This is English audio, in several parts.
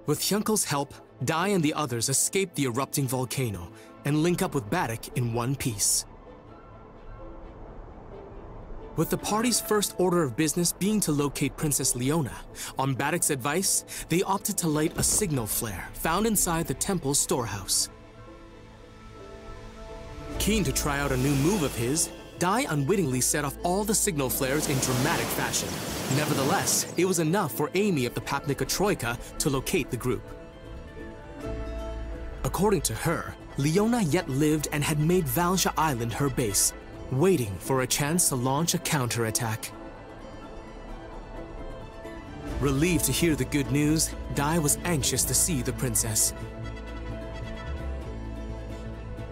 With Hyunkel's help, Dai and the others escape the erupting volcano and link up with Baddock in one piece. With the party's first order of business being to locate Princess Leona, on Baddock's advice, they opted to light a signal flare found inside the temple's storehouse. Keen to try out a new move of his, Dai unwittingly set off all the signal flares in dramatic fashion. Nevertheless, it was enough for Amy of the Papnica Troika to locate the group. According to her, Leona yet lived and had made Valja Island her base, waiting for a chance to launch a counterattack. Relieved to hear the good news, Dai was anxious to see the princess.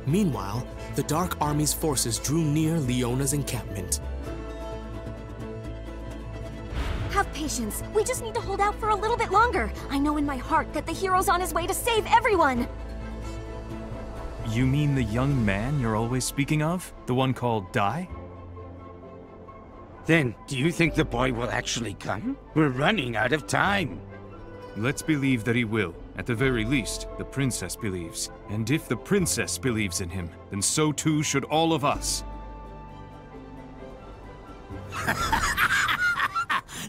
Meanwhile, the Dark Army's forces drew near Leona's encampment. Have patience. We just need to hold out for a little bit longer. I know in my heart that the hero's on his way to save everyone. You mean the young man you're always speaking of? The one called Dai? Then, do you think the boy will actually come? We're running out of time. Let's believe that he will. At the very least, the princess believes. And if the princess believes in him, then so too should all of us.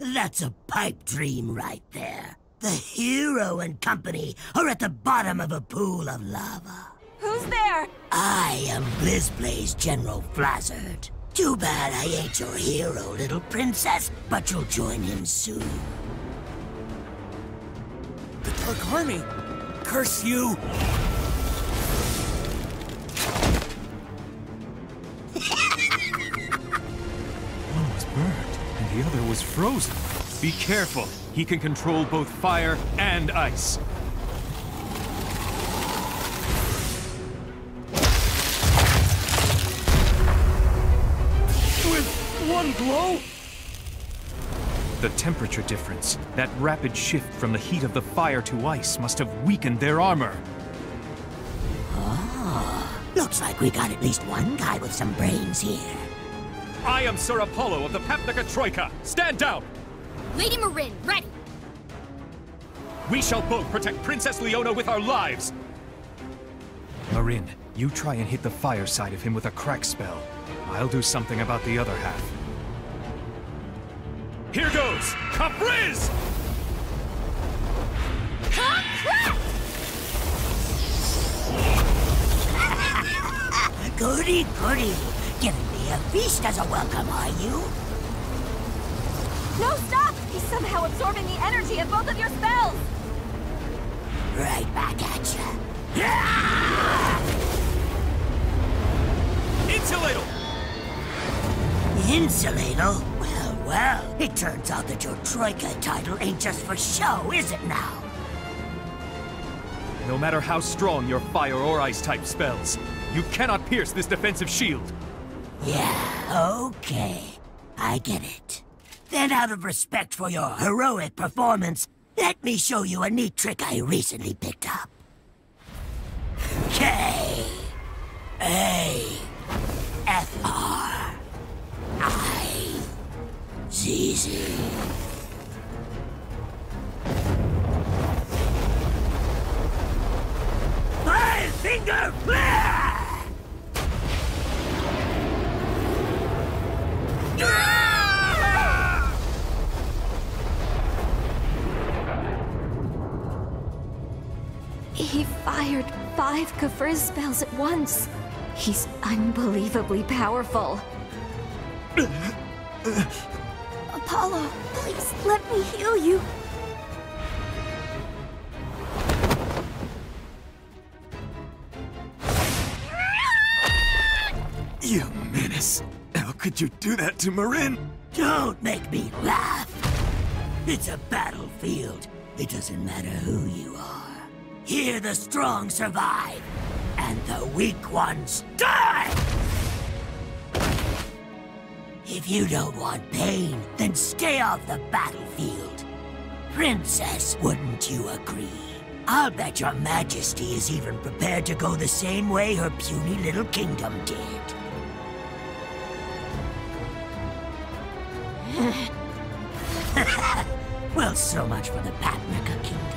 That's a pipe dream right there. The hero and company are at the bottom of a pool of lava. Who's there? I am BlizzBlaze General Flazzard. Too bad I ain't your hero, little princess, but you'll join him soon. The Dark Army! Curse you! One was burned, and the other was frozen. Be careful. He can control both fire and ice. With one blow? The temperature difference, that rapid shift from the heat of the fire to ice, must have weakened their armor. Ah, looks like we got at least one guy with some brains here. I am Sir Apollo of the Papnica Troika. Stand down! Lady Marin, ready. We shall both protect Princess Leona with our lives! Marin, you try and hit the fire side of him with a crack spell. I'll do something about the other half. Here goes! Capriz! Goody, goody. Giving me a feast as a welcome, are you? No, stop! He's somehow absorbing the energy of both of your spells! Right back at ya. Insulator! Insulator? Well, well. It turns out that your Troika title ain't just for show, is it now? No matter how strong your fire or ice type spells, you cannot pierce this defensive shield. Yeah, okay. I get it. Then out of respect for your heroic performance, let me show you a neat trick I recently picked up. K-A-F-R-I-Z-Z. Five-finger flare! He fired 5 Kafriz spells at once. He's unbelievably powerful. Apollo, please let me heal you. You menace! How could you do that to Marin? Don't make me laugh. It's a battlefield. It doesn't matter who you are. Here the strong survive, and the weak ones die! If you don't want pain, then stay off the battlefield. Princess, wouldn't you agree? I'll bet your majesty is even prepared to go the same way her puny little kingdom did. Well, so much for the Papnica Kingdom.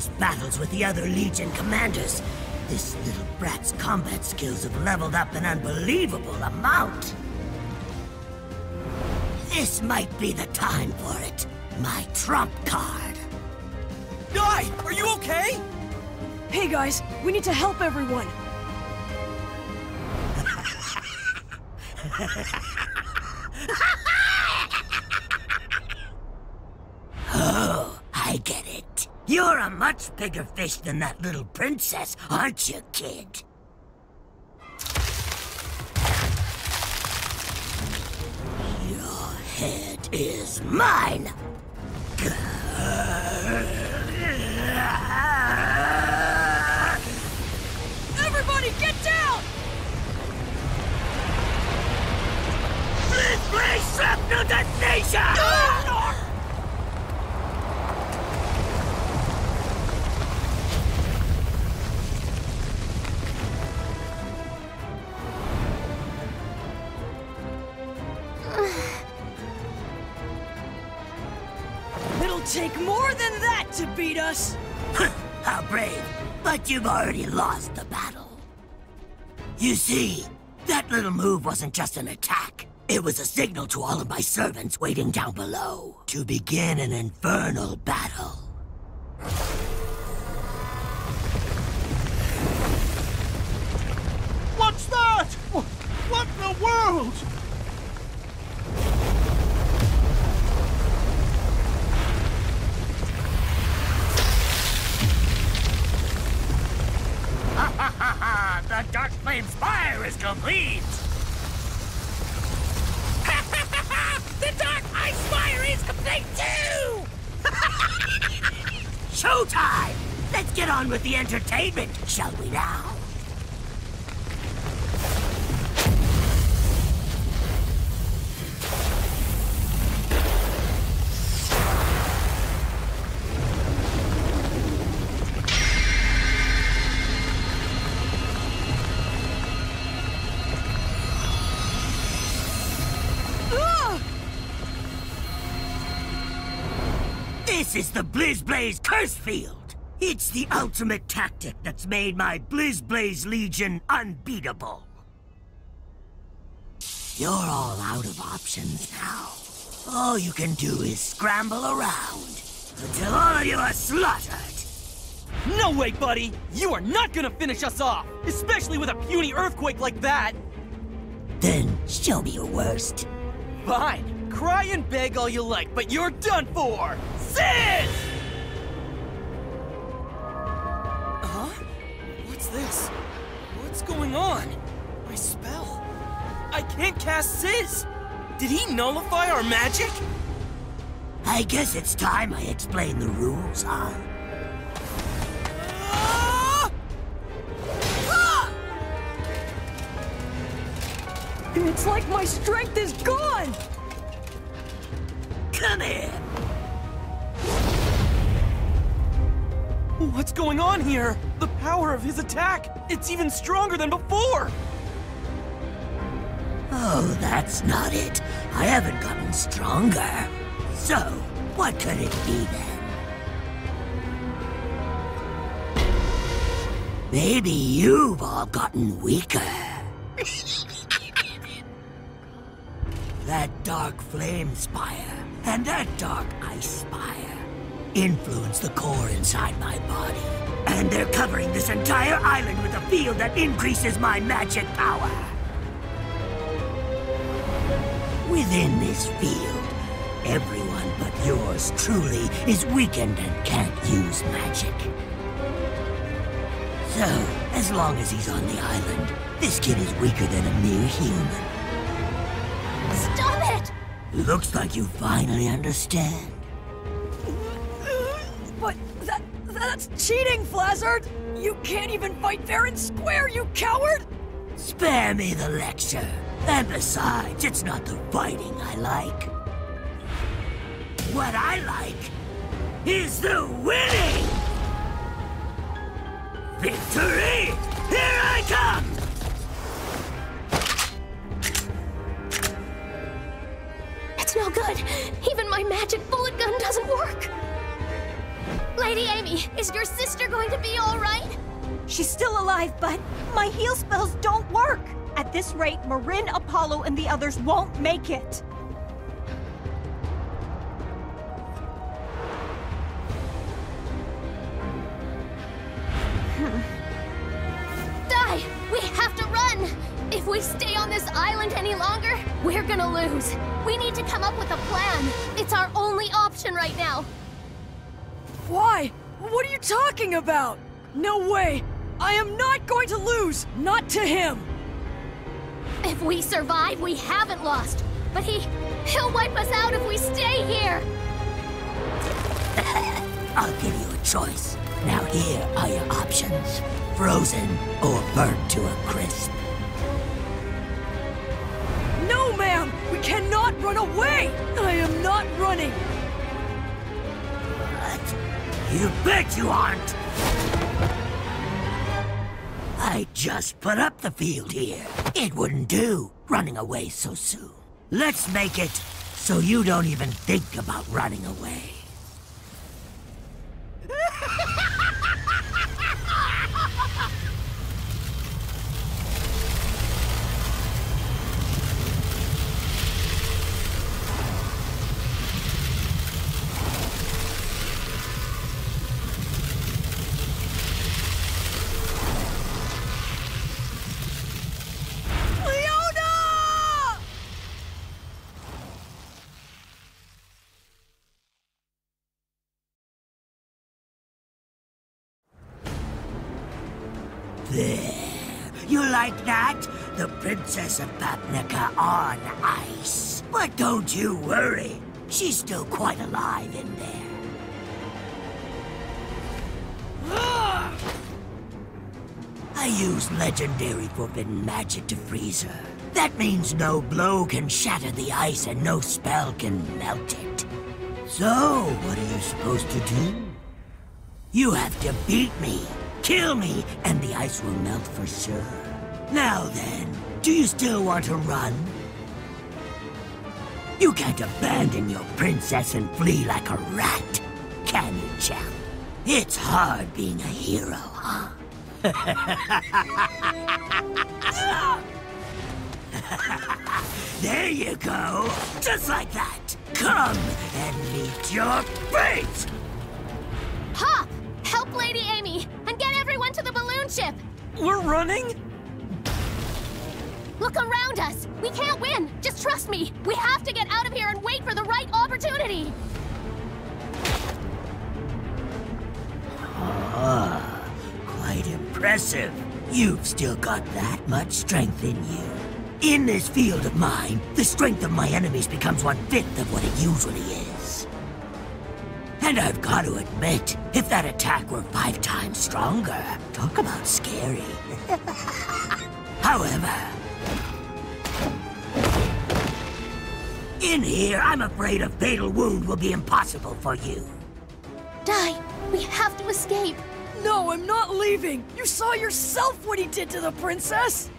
his battles with the other Legion commanders, this little brat's combat skills have leveled up an unbelievable amount. This might be the time for it. My trump card. Guy, are you okay? Hey guys, we need to help everyone. Oh, I get it. You're a much bigger fish than that little princess, aren't you, kid? Your head is mine! Everybody get down! Blaze shrapnel detonation! It'll take more than that to beat us! How brave, but you've already lost the battle. You see, that little move wasn't just an attack. It was a signal to all of my servants waiting down below to begin an infernal battle. What's that? What in the world? The Dark Flame Spire is complete! The Dark Ice Spire is complete too! Showtime! Let's get on with the entertainment, shall we now? This is the BlizzBlaze Curse Field! It's the ultimate tactic that's made my BlizzBlaze Legion unbeatable. You're all out of options now. All you can do is scramble around until all of you are slaughtered. No way, buddy! You are not gonna finish us off! Especially with a puny earthquake like that! Then show me your worst. Fine! Cry and beg all you like, but you're done for! Sis! Huh? What's this? What's going on? My spell? I can't cast Sis! Did he nullify our magic? I guess it's time I explain the rules, huh? Ah! Ah! It's like my strength is gone! Come here! What's going on here? The power of his attack! It's even stronger than before! Oh, that's not it. I haven't gotten stronger. So, what could it be then? Maybe you've all gotten weaker. That dark flame spire and that dark ice spire influence the core inside my body. And they're covering this entire island with a field that increases my magic power. Within this field, everyone but yours truly is weakened and can't use magic. So, as long as he's on the island, this kid is weaker than a mere human. Stop it! Looks like you finally understand. But that's cheating, Flazzard! You can't even fight fair and square, you coward! Spare me the lecture. And besides, it's not the fighting I like. What I like is the winning! Victory! Here I come! It's no good. Even my magic bullet gun doesn't work. Lady Amy, is your sister going to be all right? She's still alive, but my heal spells don't work. At this rate, Marin, Apollo, and the others won't make it. Di, we have to run! If we stay on this island any longer, we're gonna lose. We need to come up with a plan. It's our only option right now. Why? What are you talking about? No way! I am not going to lose! Not to him! If we survive, we haven't lost. But he'll wipe us out if we stay here! I'll give you a choice. Now here are your options. Frozen or burnt to a crisp. No, ma'am! We cannot run away! I am not running! What? You bet you aren't! I just put up the field here. It wouldn't do, running away so soon. Let's make it so you don't even think about running away. There. You like that? The Princess of Papnica on ice. But don't you worry. She's still quite alive in there. I use legendary forbidden magic to freeze her. That means no blow can shatter the ice and no spell can melt it. So, what are you supposed to do? You have to beat me. Kill me, and the ice will melt for sure. Now then, do you still want to run? You can't abandon your princess and flee like a rat, can you, champ? It's hard being a hero, huh? There you go, just like that. Come and meet your fate! Hop! Help Lady Amy, and get everyone to the balloon ship! We're running? Look around us! We can't win! Just trust me! We have to get out of here and wait for the right opportunity! Ah, quite impressive. You've still got that much strength in you. In this field of mine, the strength of my enemies becomes 1/5 of what it usually is. And I've got to admit, if that attack were 5 times stronger, talk about scary. However, in here, I'm afraid a fatal wound will be impossible for you. Di, we have to escape. No, I'm not leaving! You saw yourself what he did to the princess!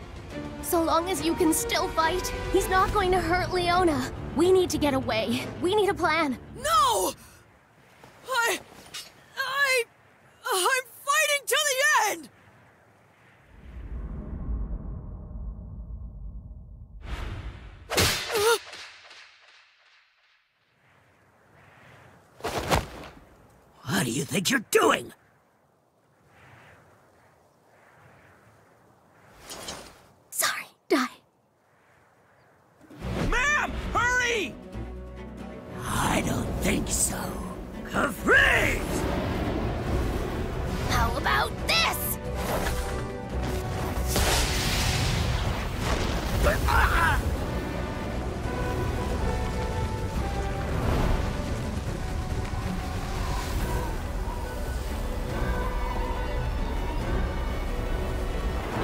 So long as you can still fight, he's not going to hurt Leona. We need to get away. We need a plan. No! I'm fighting to the end! What do you think you're doing? Sorry, Di. Ma'am, hurry! I don't think so. Freeze! How about this?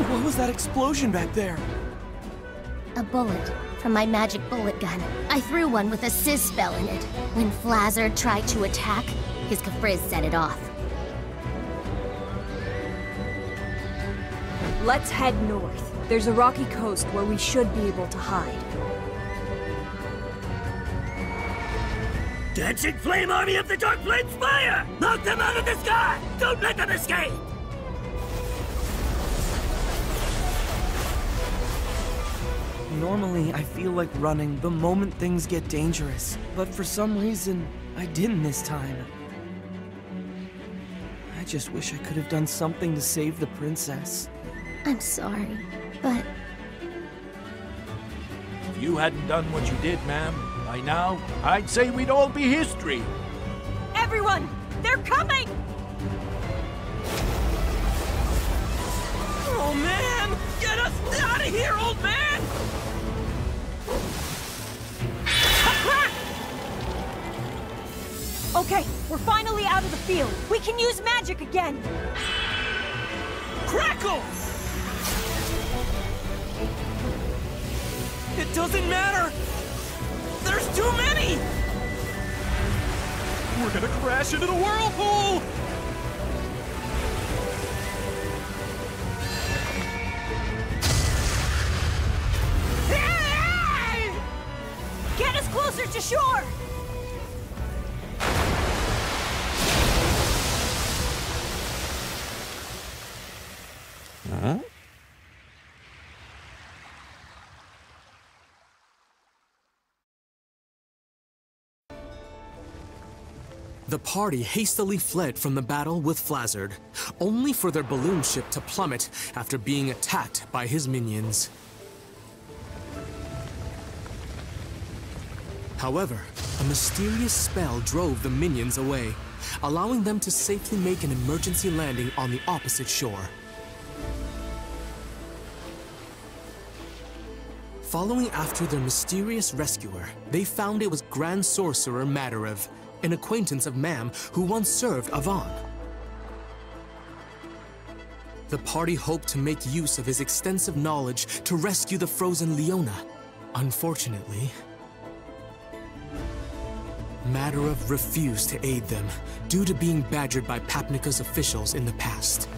What was that explosion back there? A bullet from my magic bullet gun. I threw one with a sizz spell in it. When Flazzard tried to attack, his Capriz set it off. Let's head north. There's a rocky coast where we should be able to hide. Dancing flame army of the Dark Flame Spire! Knock them out of the sky! Don't let them escape! Normally, I feel like running the moment things get dangerous, but for some reason, I didn't this time. I just wish I could have done something to save the princess. I'm sorry, but... If you hadn't done what you did, ma'am, by now, I'd say we'd all be history. Everyone! They're coming! Oh man! Get us out of here, old man! Okay, we're finally out of the field. We can use magic again. Crackle! It doesn't matter! There's too many! We're gonna crash into the whirlpool! Get us closer to shore! Huh? The party hastily fled from the battle with Flazzard, only for their balloon ship to plummet after being attacked by his minions. However, a mysterious spell drove the minions away, allowing them to safely make an emergency landing on the opposite shore. Following after their mysterious rescuer, they found it was Grand Sorcerer Madarev, an acquaintance of Mam who once served Avan. The party hoped to make use of his extensive knowledge to rescue the frozen Leona. Unfortunately, Madarev refused to aid them due to being badgered by Papnika's officials in the past.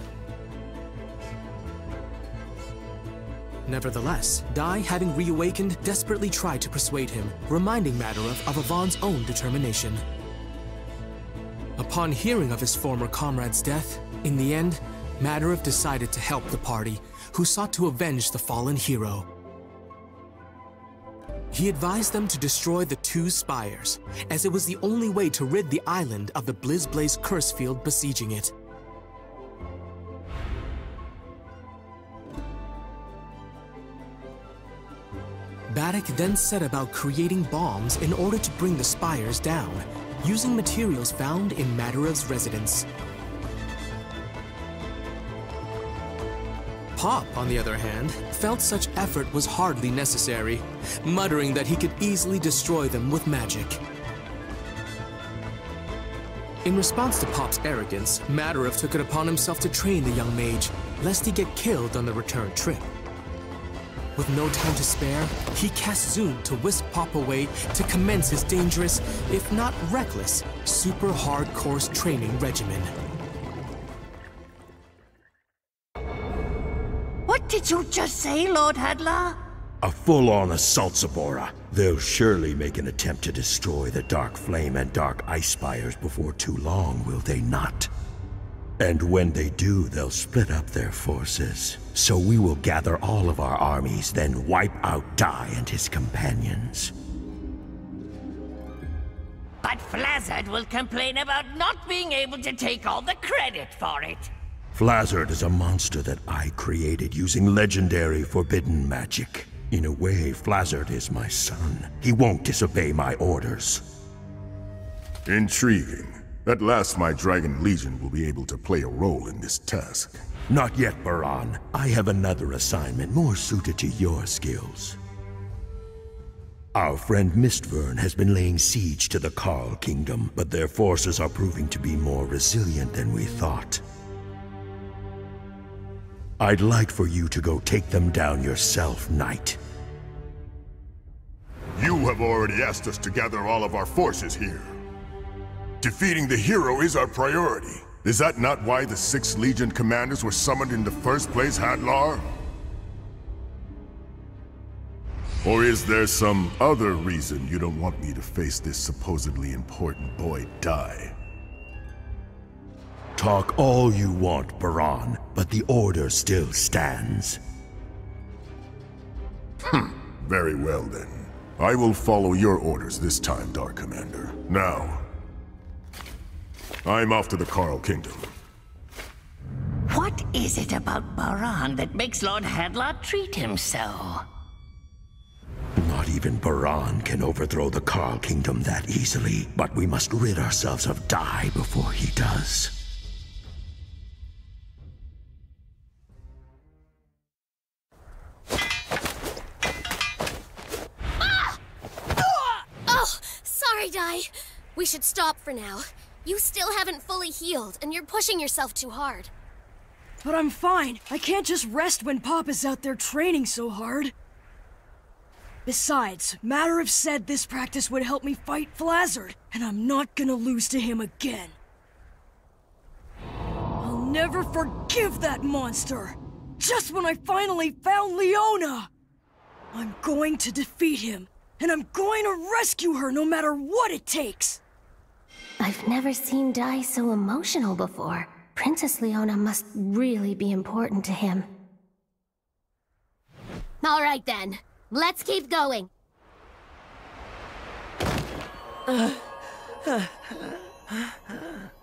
Nevertheless, Dai, having reawakened, desperately tried to persuade him, reminding Madarev of Avan's own determination. Upon hearing of his former comrade's death, in the end, Madarev decided to help the party, who sought to avenge the fallen hero. He advised them to destroy the two spires, as it was the only way to rid the island of the Blizzblaze curse field besieging it. Baddock then set about creating bombs in order to bring the spires down, using materials found in Madarev's residence. Pop, on the other hand, felt such effort was hardly necessary, muttering that he could easily destroy them with magic. In response to Pop's arrogance, Madarev took it upon himself to train the young mage, lest he get killed on the return trip. With no time to spare, he cast Zoom to whisk Pop away to commence his dangerous, if not reckless, super hardcore training regimen. What did you just say, Lord Hadlar? A full-on assault, Zabora. They'll surely make an attempt to destroy the Dark Flame and Dark Ice Spires before too long, will they not? And when they do, they'll split up their forces. So we will gather all of our armies, then wipe out Dai and his companions. But Flazzard will complain about not being able to take all the credit for it. Flazzard is a monster that I created using legendary forbidden magic. In a way, Flazzard is my son. He won't disobey my orders. Intriguing. At last my Dragon Legion will be able to play a role in this task. Not yet, Baran. I have another assignment more suited to your skills. Our friend Mistvern has been laying siege to the Carl Kingdom, but their forces are proving to be more resilient than we thought. I'd like for you to go take them down yourself, Knight. You have already asked us to gather all of our forces here. Defeating the hero is our priority. Is that not why the 6th Legion commanders were summoned in the first place, Hadlar? Or is there some other reason you don't want me to face this supposedly important boy Dai? Talk all you want, Baran, but the order still stands. Very well then. I will follow your orders this time, Dark Commander. Now, I'm off to the Carl Kingdom. What is it about Baran that makes Lord Hadlar treat him so? Not even Baran can overthrow the Carl Kingdom that easily, but we must rid ourselves of Dai before he does. Sorry, Dai. We should stop for now. You still haven't fully healed, and you're pushing yourself too hard. But I'm fine. I can't just rest when Pop is out there training so hard. Besides, Matter have said this practice would help me fight Flazzard, and I'm not gonna lose to him again. I'll never forgive that monster! Just when I finally found Leona! I'm going to defeat him, and I'm going to rescue her no matter what it takes! I've never seen Dai so emotional before. Princess Leona must really be important to him. All right then. Let's keep going.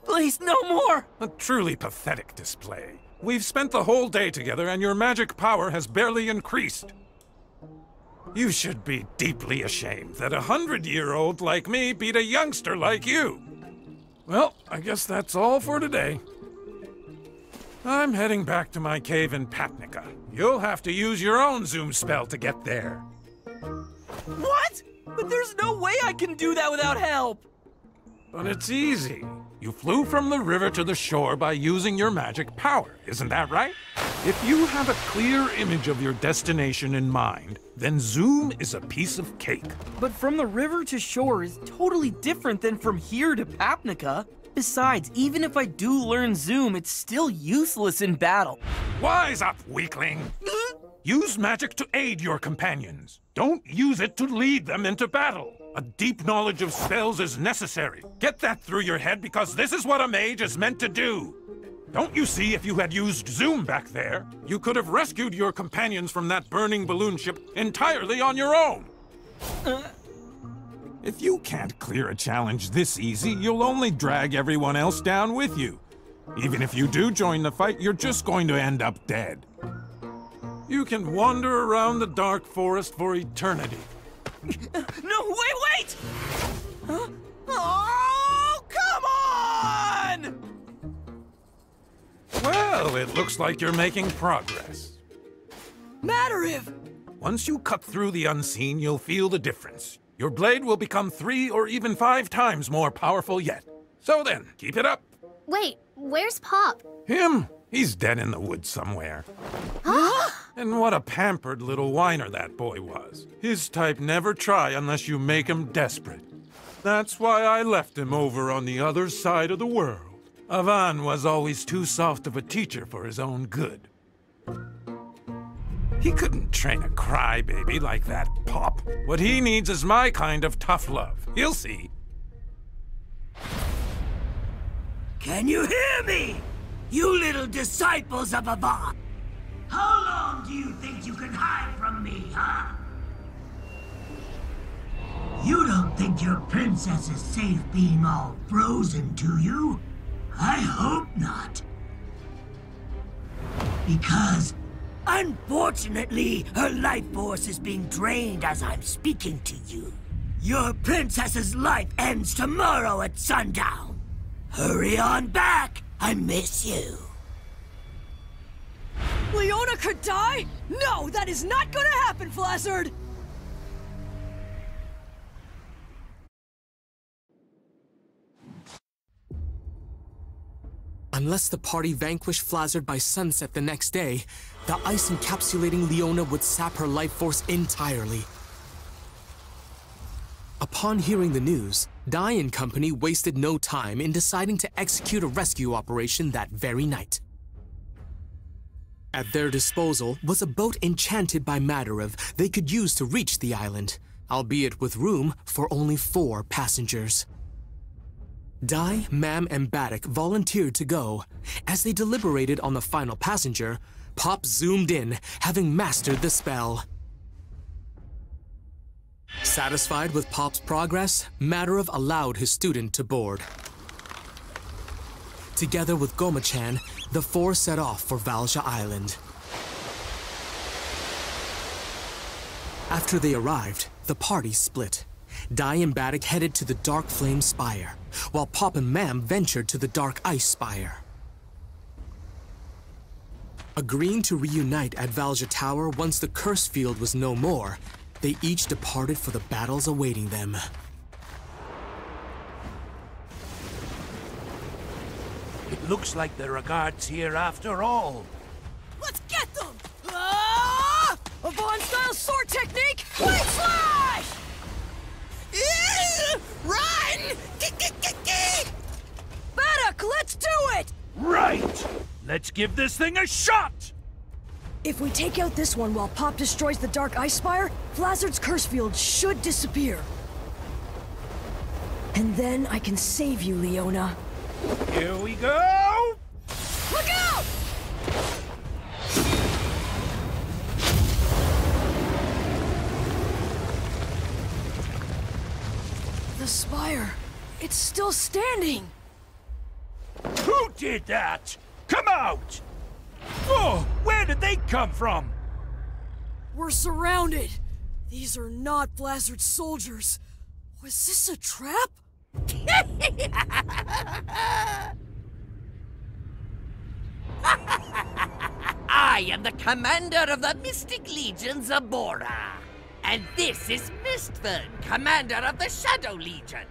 Please, no more! A truly pathetic display. We've spent the whole day together and your magic power has barely increased. You should be deeply ashamed that a 100-year-old like me beat a youngster like you. Well, I guess that's all for today. I'm heading back to my cave in Papnica. You'll have to use your own zoom spell to get there. What? But there's no way I can do that without help! But it's easy. You flew from the river to the shore by using your magic power, isn't that right? If you have a clear image of your destination in mind, then zoom is a piece of cake. But from the river to shore is totally different than from here to Papnica. Besides, even if I do learn zoom, it's still useless in battle. Wise up, weakling! Use magic to aid your companions. Don't use it to lead them into battle. A deep knowledge of spells is necessary. Get that through your head because this is what a mage is meant to do. Don't you see, if you had used zoom back there, you could have rescued your companions from that burning balloon ship entirely on your own. If you can't clear a challenge this easy, you'll only drag everyone else down with you. Even if you do join the fight, you're just going to end up dead. You can wander around the dark forest for eternity. No, wait! Huh? Oh, come on! Well, it looks like you're making progress. Matter if... Once you cut through the unseen, you'll feel the difference. Your blade will become 3 or even 5 times more powerful yet. So then, keep it up. Wait, where's Pop? Him? He's dead in the woods somewhere. And what a pampered little whiner that boy was. His type never try unless you make him desperate. That's why I left him over on the other side of the world. Avan was always too soft of a teacher for his own good. He couldn't train a crybaby like that Pop. What he needs is my kind of tough love. He'll see. Can you hear me? You little disciples of Avan! How long do you think you can hide from me, huh? You don't think your princess is safe being all frozen, do you? I hope not. Because, unfortunately, her life force is being drained as I'm speaking to you. Your princess's life ends tomorrow at sundown. Hurry on back! I miss you. Leona could die? No, that is not gonna happen, Flazzard! Unless the party vanquished Flazzard by sunset the next day, the ice encapsulating Leona would sap her life force entirely. Upon hearing the news, Dai and company wasted no time in deciding to execute a rescue operation that very night. At their disposal was a boat enchanted by Madarov they could use to reach the island, albeit with room for only 4 passengers. Dai, Mam, and Baddock volunteered to go. As they deliberated on the final passenger, Pop zoomed in, having mastered the spell. Satisfied with Pop's progress, Madarov allowed his student to board. Together with Goma-chan, the 4 set off for Valja Island. After they arrived, the party split. Dai and Baddock headed to the Dark Flame Spire, while Pop and Mam ventured to the Dark Ice Spire. Agreeing to reunite at Valja Tower once the curse field was no more, they each departed for the battles awaiting them. It looks like there are guards here after all. Let's get them! Ah! A Vaughn-style sword technique! Blade slash! Run! Baddock, let's do it! Right! Let's give this thing a shot! If we take out this one while Pop destroys the Dark Ice Spire, Flazzard's curse field should disappear. And then I can save you, Leona. Here we go! Look out! The spire, it's still standing. Who did that? Come out! Oh, where did they come from? We're surrounded. These are not Flazzard's soldiers. Was this a trap? I am the commander of the Mystic Legion, Zabora. And this is Mistfern, commander of the Shadow Legion.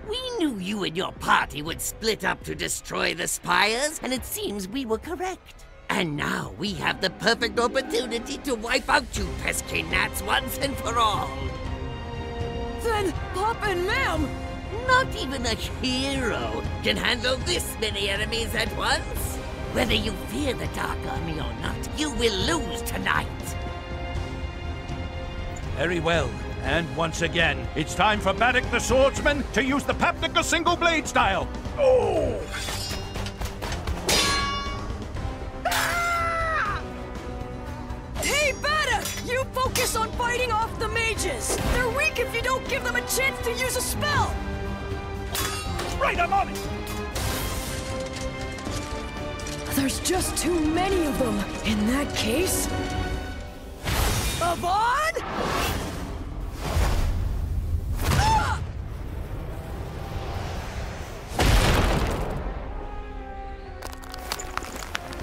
We knew you and your party would split up to destroy the spires, and it seems we were correct. And now we have the perfect opportunity to wipe out you pesky gnats once and for all. Then Pop and Mam! Not even a hero can handle this many enemies at once. Whether you fear the Dark Army or not, you will lose tonight. Very well. And once again, it's time for Baddock the Swordsman to use the Papnica single blade style. Oh! Hey, Baddock! You focus on fighting off the mages! They're weak if you don't give them a chance to use a spell! Right, I'm on it! There's just too many of them. In that case... Avon? Ah!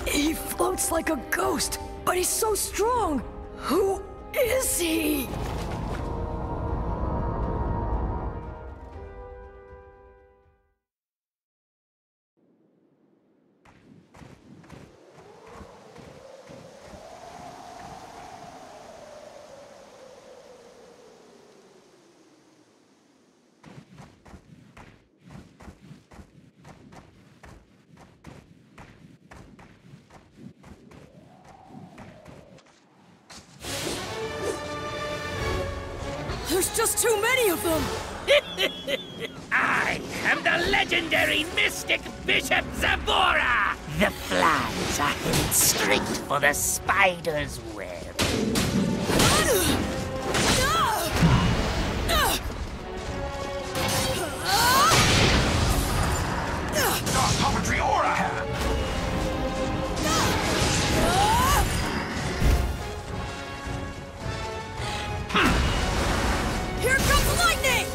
He floats like a ghost, but he's so strong. Who is he? There's just too many of them! I am the legendary mystic Bishop Zabora! The flies are headed straight for the spider's web. Dark Coventry Aura Hand! Here comes lightning!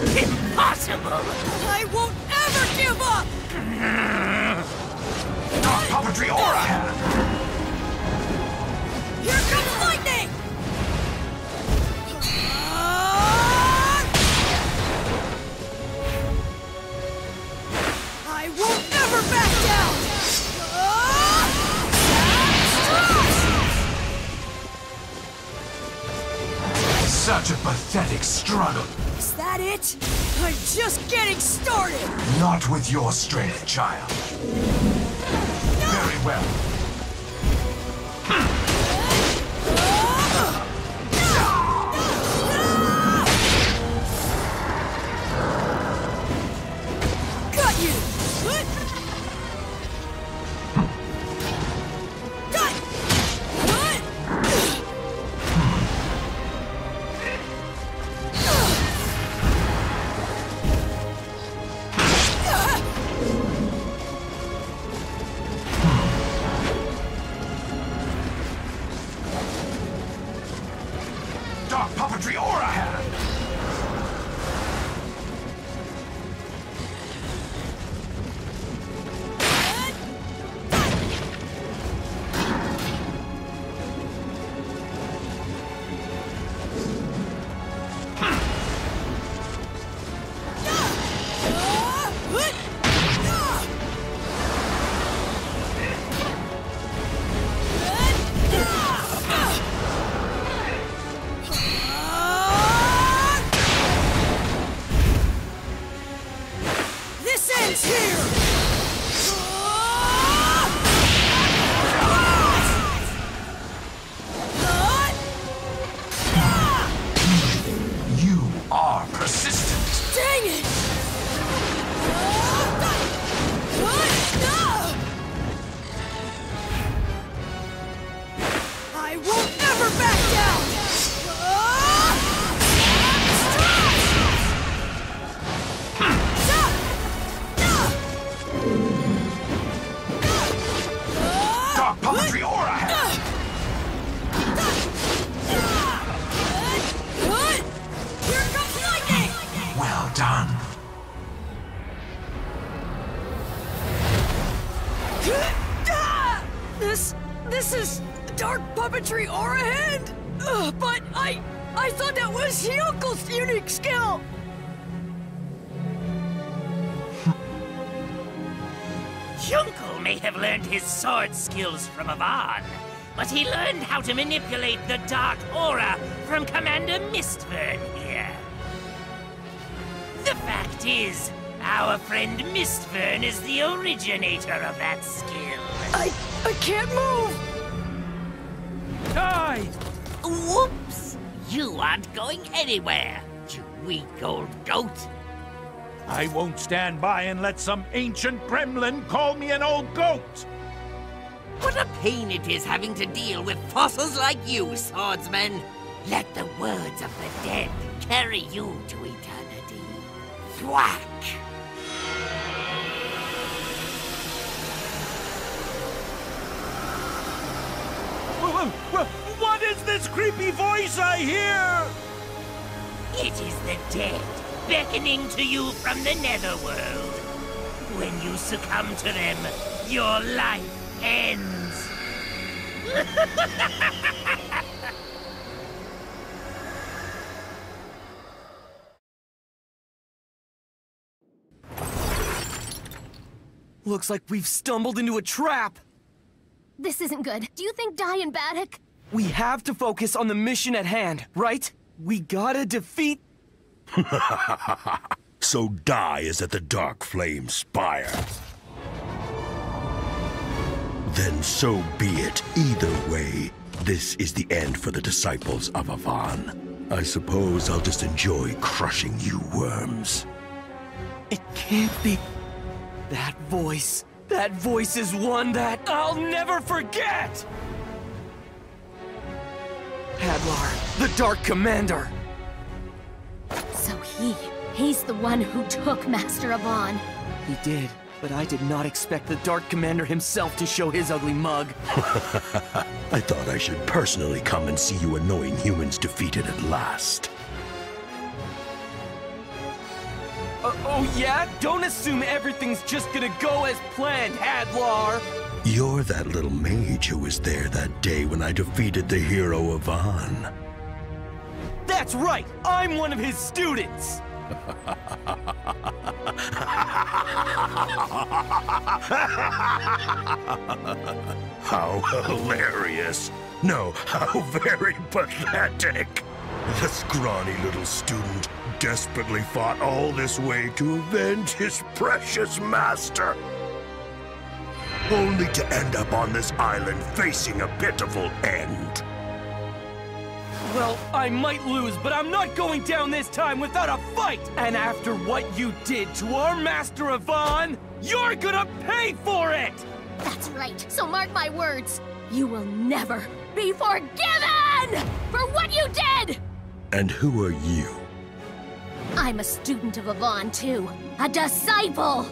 Impossible! I won't ever give up! Dark puppetry aura hand! Here comes lightning! I won't ever back down! Such a pathetic struggle. Is that it? I'm just getting started! Not with your strength, child. Very well. Got you! Dark puppetry aura hand! This is dark puppetry aura hand? But I thought that was Hyoko's unique skill! Hyunko may have learned his sword skills from Avan, but he learned how to manipulate the dark aura from Commander Mistburn here. The fact is, our friend Mistburn is the originator of that skill. I can't move! Die! Whoops! You aren't going anywhere, you weak old goat. I won't stand by and let some ancient gremlin call me an old goat! What a pain it is having to deal with fossils like you, swordsman. Let the words of the dead carry you to eternity. Thwack! What is this creepy voice I hear? It is the dead, beckoning to you from the netherworld. When you succumb to them, your life ends. Looks like we've stumbled into a trap. This isn't good. Do you think Dai and Baddock? We have to focus on the mission at hand, right? We gotta defeat... So Dai is at the Dark Flame Spire. Then so be it. Either way, this is the end for the disciples of Avan. I suppose I'll just enjoy crushing you worms. It can't be... That voice is one that I'll never forget! Hadlar, the Dark Commander! So he's the one who took Master Avan. He did, but I did not expect the Dark Commander himself to show his ugly mug. I thought I should personally come and see you annoying humans defeated at last. Oh yeah? Don't assume everything's just gonna go as planned, Hadlar! You're that little mage who was there that day when I defeated the hero Yvonne. That's right! I'm one of his students! How hilarious! No, how very pathetic! The scrawny little student desperately fought all this way to avenge his precious master, only to end up on this island facing a pitiful end. Well, I might lose, but I'm not going down this time without a fight! And after what you did to our Master Yvonne, you're gonna pay for it! That's right, so mark my words. You will never be forgiven for what you did! And who are you? I'm a student of Yvonne, too. A disciple!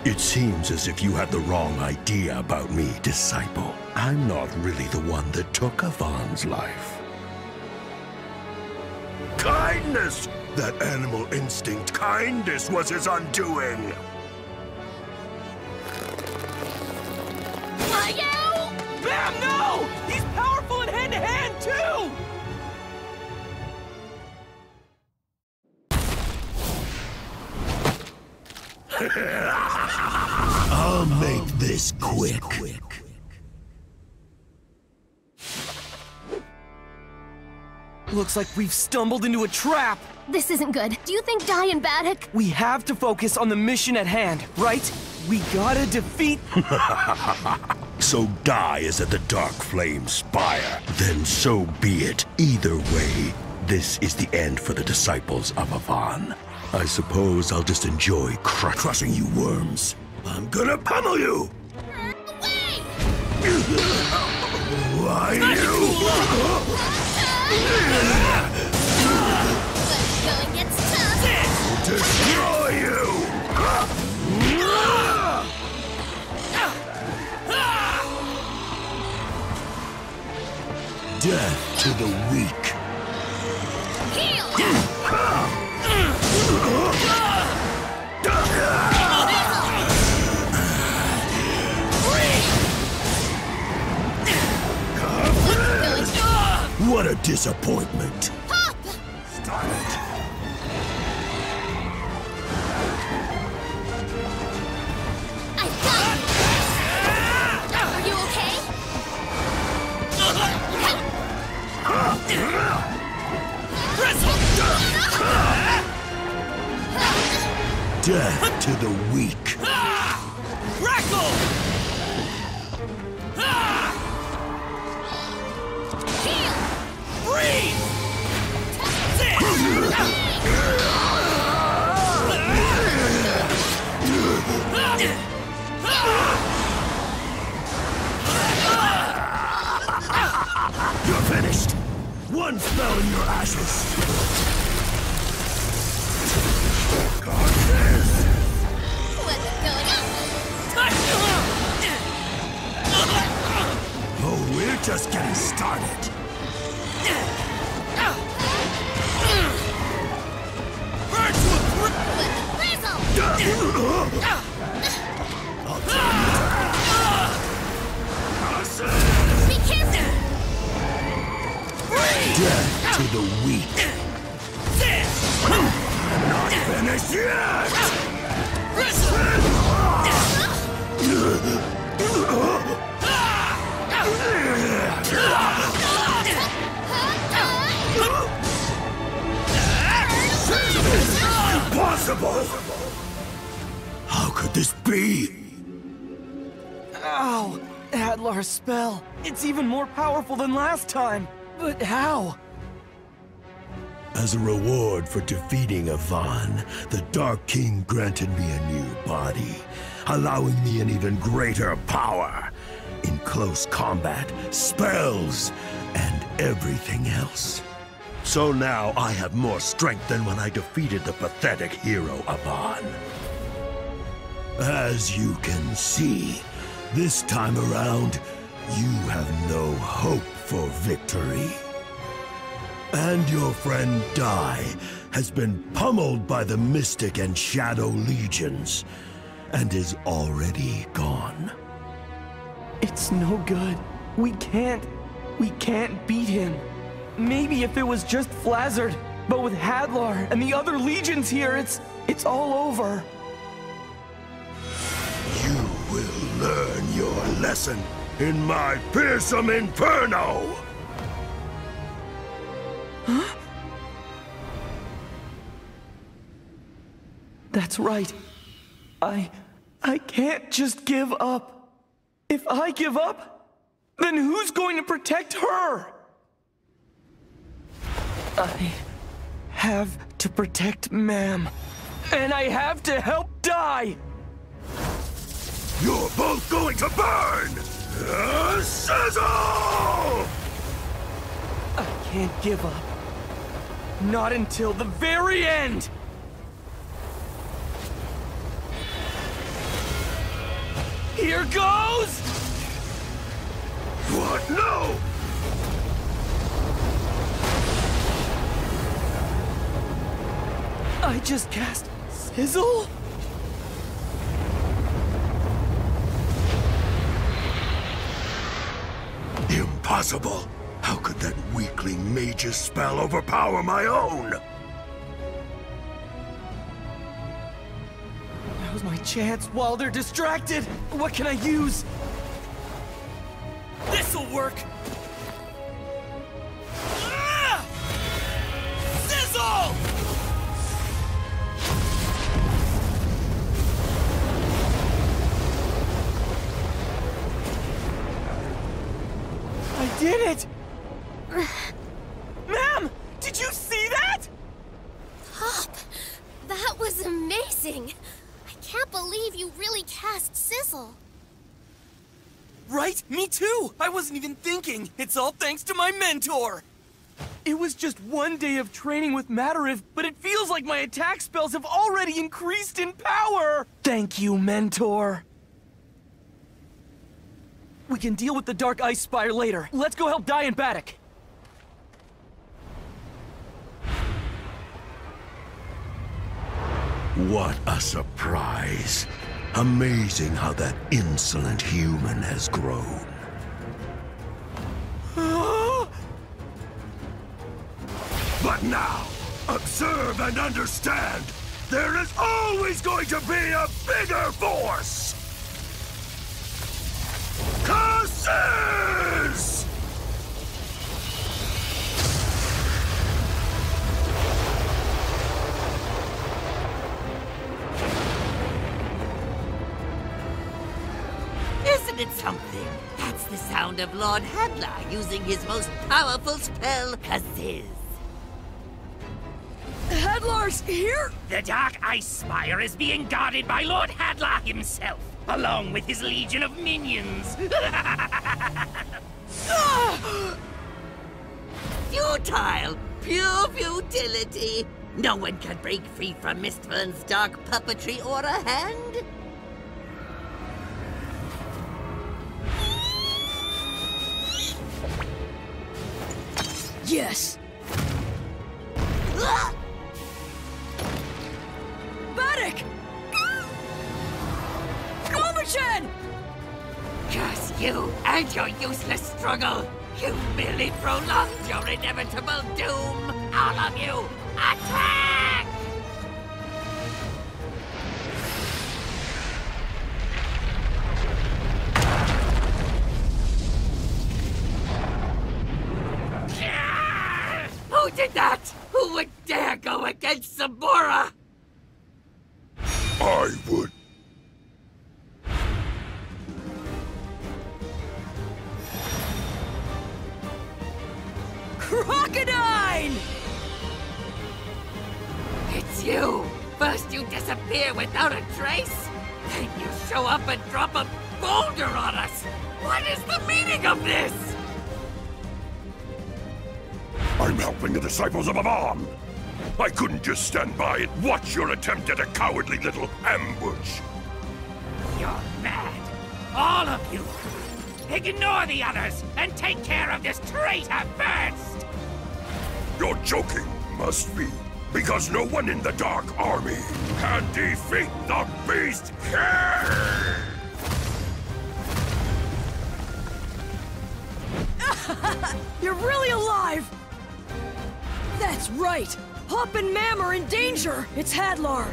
It seems as if you had the wrong idea about me, disciple. I'm not really the one that took Yvonne's life. Kindness! That animal instinct, kindness, was his undoing! Are you? Bam, no! He's powerful in hand-to-hand, too! I'll make this quick. Looks like we've stumbled into a trap! This isn't good. Do you think Dai and Baddock? We have to focus on the mission at hand, right? We gotta defeat... So Dai is at the Dark Flame Spire. Then so be it. Either way, this is the end for the disciples of Yvonne. I suppose I'll just enjoy crushing you worms. I'm gonna pummel you! Away! Why you? Going gets tough! Destroy you! Death to the weak. Heal! What a disappointment! Pop! Start it! I've got it! Are you okay? Death to the weak. Crackle! Heal! Freeze! You're finished. One spell in your ashes. Got this. What's going Oh, we're just getting started. Burn to a grizzle! I'll tell Be careful! Death to the weak. Not finished yet! Impossible! How could this be? Ow! Hadlar's spell. It's even more powerful than last time. But how? As a reward for defeating Yvonne, the Dark King granted me a new body, allowing me an even greater power in close combat, spells, and everything else. So now I have more strength than when I defeated the pathetic hero Yvonne. As you can see, this time around, you have no hope for victory. And your friend Dai has been pummeled by the Mystic and Shadow Legions, and is already gone. It's no good. We can't beat him. Maybe if it was just Flazzard, but with Hadlar and the other legions here, it's all over. You will learn your lesson in my fearsome inferno! Huh? That's right. I can't just give up. If I give up, then who's going to protect her? I have to protect Ma'am. And I have to help Dai! You're both going to burn! Sizzle! I can't give up. Not until the very end! Here goes! What? No! I just cast Sizzle? Impossible! How could that weakling mage's spell overpower my own? Now's my chance while they're distracted! What can I use? This'll work! Ah! Sizzle! I did it! Ma'am! Did you see that? Pop, that was amazing! I can't believe you really cast Sizzle. Right? Me too! I wasn't even thinking! It's all thanks to my mentor! It was just one day of training with Matariv, but it feels like my attack spells have already increased in power! Thank you, mentor! We can deal with the Dark Ice Spire later. Let's go help Dai and Baddock. What a surprise. Amazing how that insolent human has grown. But now, observe and understand. There is always going to be a bigger force! Curses! Isn't it something? That's the sound of Lord Hadlar using his most powerful spell, Kaziz. Hadlar's here? The Dark Ice Spire is being guarded by Lord Hadlar himself, along with his legion of minions. Futile! Pure futility! No one can break free from Mistvern's dark puppetry or a hand? Yes! Baddock! Gomerchen! Curse you and your useless struggle! You merely prolonged your inevitable doom! All of you, attack! Who did that? Who would dare go against Sabora? I would. Crocodile! It's you! First you disappear without a trace, then you show up and drop a boulder on us! What is the meaning of this? I'm helping the disciples of Avam! I couldn't just stand by and watch your attempt at a cowardly little ambush! You're mad. All of you. Ignore the others and take care of this traitor first! You're joking, must be. Because no one in the Dark Army can defeat the Beast King! You're really alive! That's right! Pop and Mam are in danger! It's Hadlar!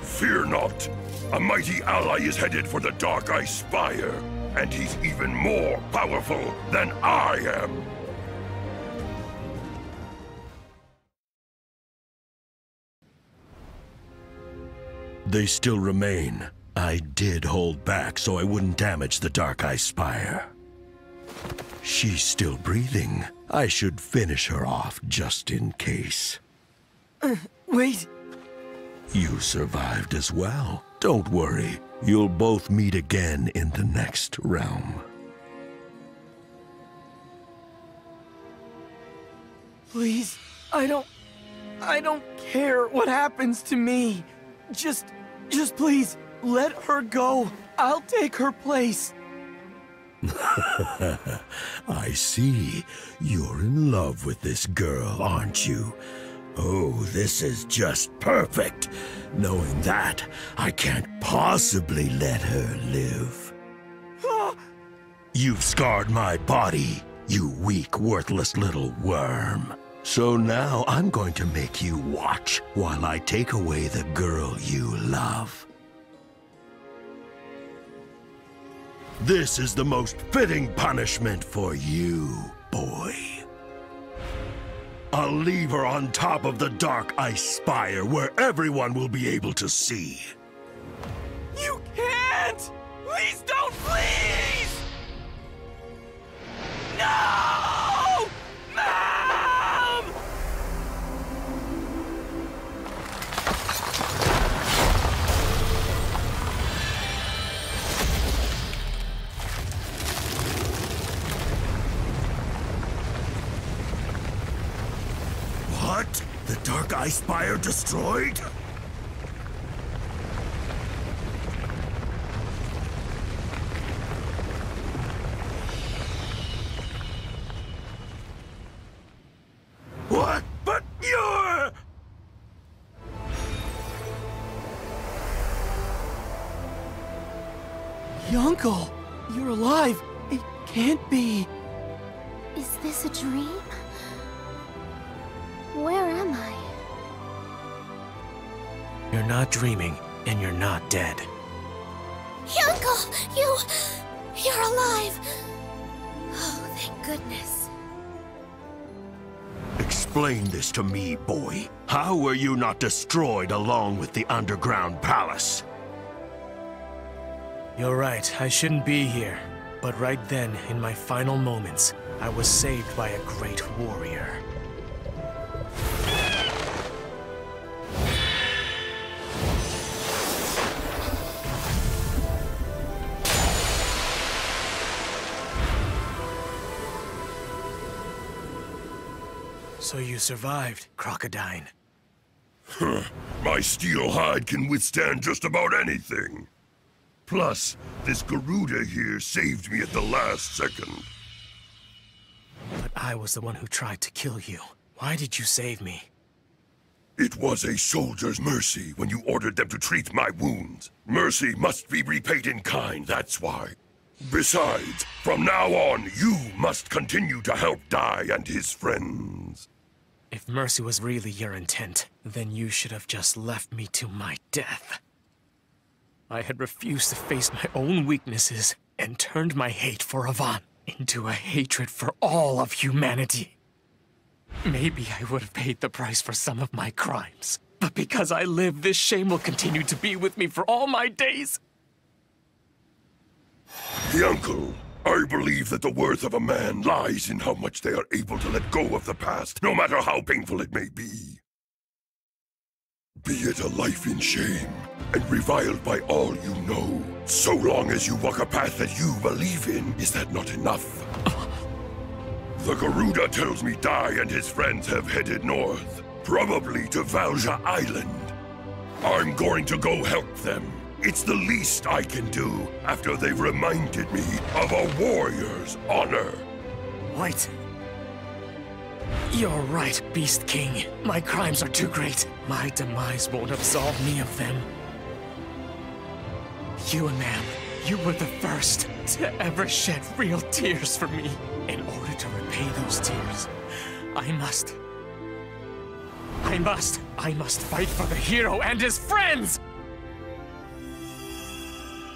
Fear not. A mighty ally is headed for the Dark Ice Spire, and he's even more powerful than I am. They still remain. I did hold back so I wouldn't damage the Dark Ice Spire. She's still breathing. I should finish her off just in case. Wait. You survived as well. Don't worry. You'll both meet again in the next realm. Please, I don't care what happens to me. Just please, let her go. I'll take her place. I see. You're in love with this girl, aren't you? Oh, this is just perfect. Knowing that, I can't possibly let her live. You've scarred my body, you weak, worthless little worm. So now I'm going to make you watch while I take away the girl you love. This is the most fitting punishment for you, boy. I'll leave her on top of the Dark Ice Spire where everyone will be able to see. You can't! Please don't, please! No! Mom! What? The Dark Ice Spire destroyed? What? But you're... Uncle, you're alive. It can't be. Is this a dream? Where am I? You're not dreaming, and you're not dead. Uncle, you're alive. Oh, thank goodness. Explain this to me, boy. How were you not destroyed along with the underground palace? You're right, I shouldn't be here. But right then, in my final moments, I was saved by a great warrior. So you survived, Crocodile. My steel hide can withstand just about anything. Plus, this Garuda here saved me at the last second. But I was the one who tried to kill you. Why did you save me? It was a soldier's mercy when you ordered them to treat my wounds. Mercy must be repaid in kind, that's why. Besides, from now on, you must continue to help Dai and his friends. If mercy was really your intent, then you should have just left me to my death. I had refused to face my own weaknesses and turned my hate for Avant into a hatred for all of humanity. Maybe I would have paid the price for some of my crimes, but because I live, this shame will continue to be with me for all my days. Uncle, I believe that the worth of a man lies in how much they are able to let go of the past, no matter how painful it may be. Be it a life in shame, and reviled by all you know, so long as you walk a path that you believe in, is that not enough? The Garuda tells me Dai and his friends have headed north, probably to Valja Island. I'm going to go help them. It's the least I can do after they've reminded me of a warrior's honor. Wait. You're right, Beast King. My crimes are too great. My demise won't absolve me of them. You, man, you were the first to ever shed real tears for me. In order to repay those tears, I must fight for the hero and his friends!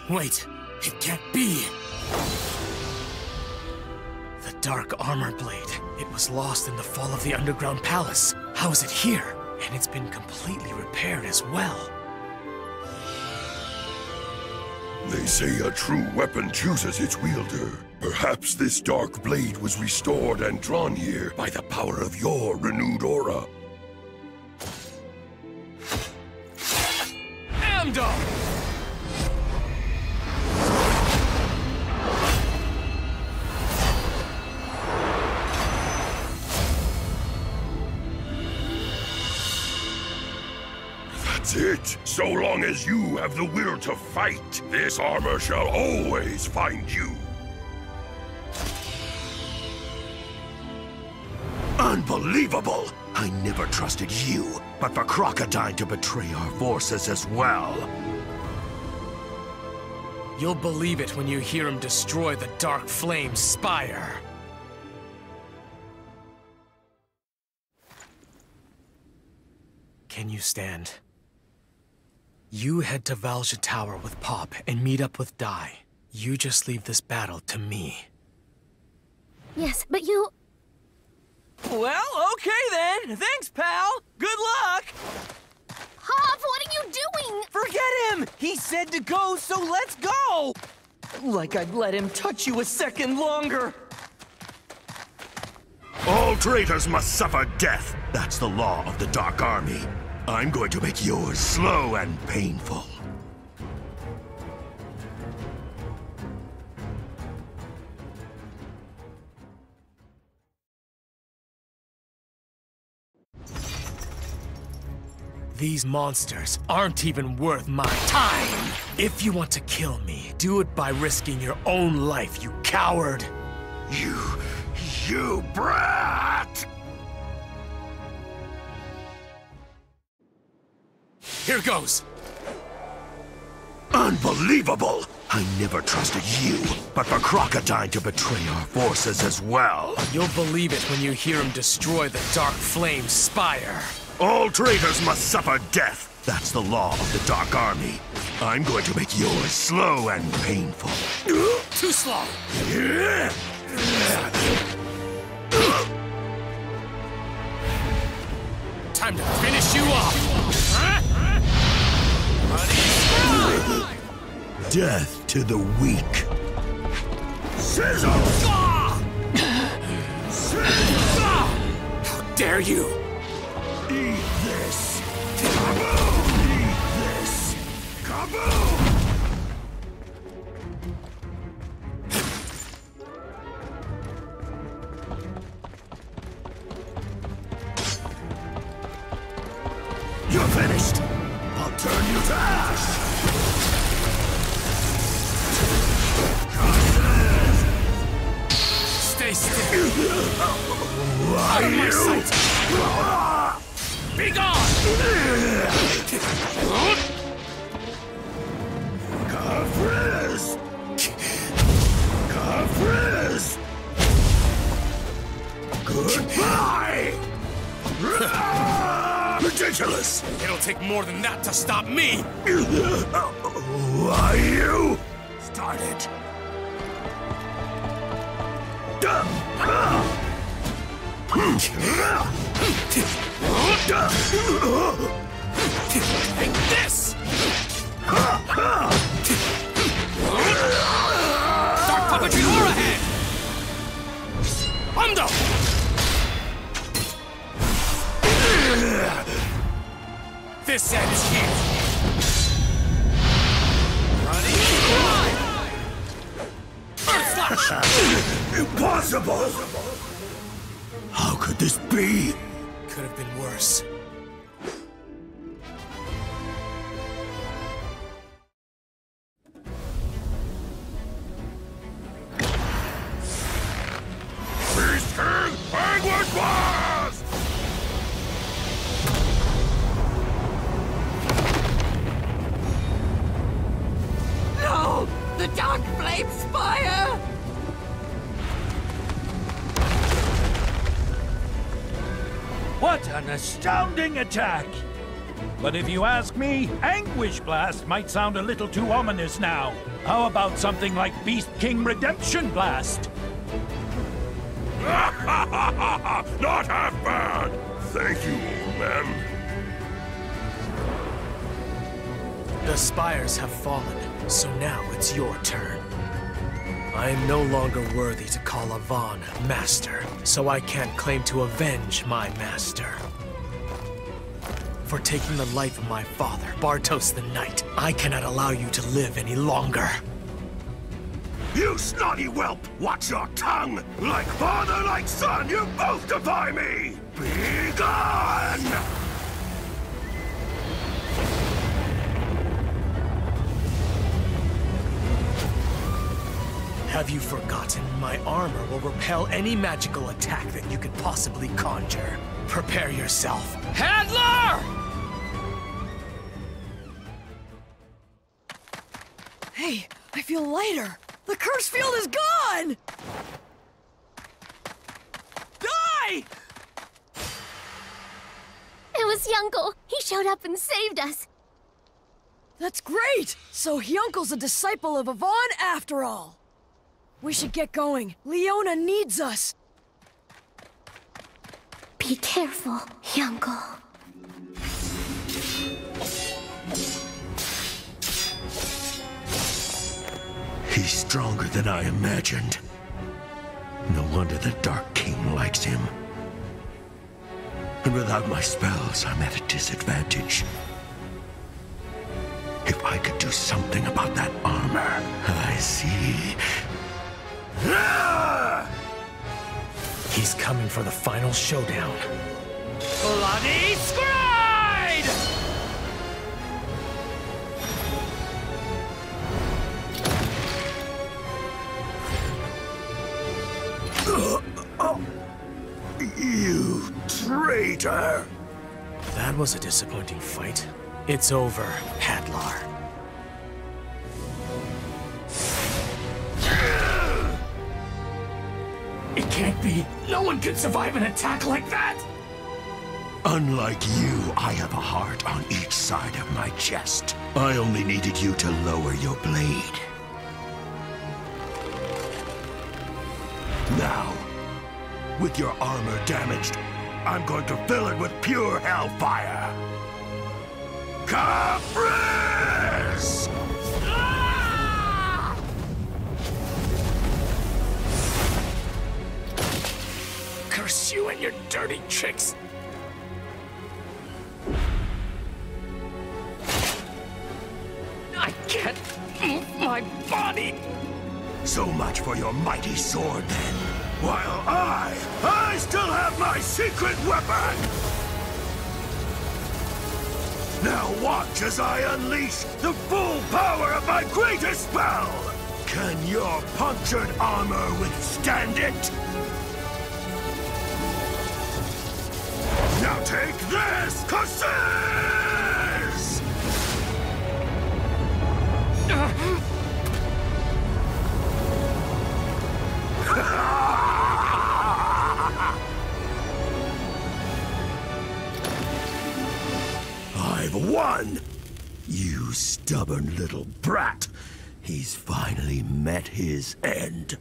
Wait, it can't be. The Dark Armor Blade. It was lost in the fall of the underground palace. How is it here? And it's been completely repaired as well. They say a true weapon chooses its wielder. Perhaps this dark blade was restored and drawn here by the power of your renewed aura. Amdo! That's it. So long as you have the will to fight, this armor shall always find you. Unbelievable! I never trusted you, but for Crocodile to betray our forces as well. You'll believe it when you hear him destroy the Dark Flame Spire. Can you stand? You head to Valja Tower with Pop and meet up with Dai. You just leave this battle to me. Yes, but you... Well, okay then. Thanks, pal. Good luck. Hop, what are you doing? Forget him! He said to go, so let's go! Like I'd let him touch you a second longer. All traitors must suffer death. That's the law of the Dark Army. I'm going to make yours slow and painful. These monsters aren't even worth my time! If you want to kill me, do it by risking your own life, you coward! You brat! Here goes! Unbelievable! I never trusted you, but for Crocodile to betray our forces as well. You'll believe it when you hear him destroy the Dark Flame Spire. All traitors must suffer death. That's the law of the Dark Army. I'm going to make yours slow and painful. Too slow! Time to finish you off! Death to the weak. Scissor! How dare you! Eat this! Kaboom! Eat this! Kaboom! You're finished! I'll turn you to ash! Stay still! Out of my sight! Be gone! Cafres! Cafres! Goodbye! Ridiculous! It'll take more than that to stop me! Why you? Started. Take this! Dark Puppetry Aura Head! Undo! This ends here! Earth Slash! Impossible! How could this be? Could have been worse. Beast King, Penguin Blast! an astounding attack! But if you ask me, Anguish Blast might sound a little too ominous now. How about something like Beast King Redemption Blast? Not half bad! Thank you, old man. The spires have fallen, so now it's your turn. I am no longer worthy to call Avon master, so I can't claim to avenge my master. For taking the life of my father, Bartos the Knight, I cannot allow you to live any longer. You snotty whelp! Watch your tongue! Like father, like son, you both defy me! Be gone! Have you forgotten my armor will repel any magical attack that you could possibly conjure? Prepare yourself. Handler! Hey, I feel lighter. The curse field is gone! Die! It was Yunkel. He showed up and saved us. That's great! So Hyunkel's a disciple of Avon after all. We should get going. Leona needs us. Be careful, Yunkel. He's stronger than I imagined. No wonder the Dark King likes him. And without my spells, I'm at a disadvantage. If I could do something about that armor, I see. He's coming for the final showdown. Bloody Scride! You traitor! That was a disappointing fight. It's over, Hadlar. It can't be! No one could survive an attack like that! Unlike you, I have a heart on each side of my chest. I only needed you to lower your blade. Now, with your armor damaged, I'm going to fill it with pure hellfire. Caprice! Curse you and your dirty tricks! I can't move my body! So much for your mighty sword, then. While I still have my secret weapon! Now watch as I unleash the full power of my greatest spell! Can your punctured armor withstand it? Now take this, curses! I've won! You stubborn little brat! He's finally met his end.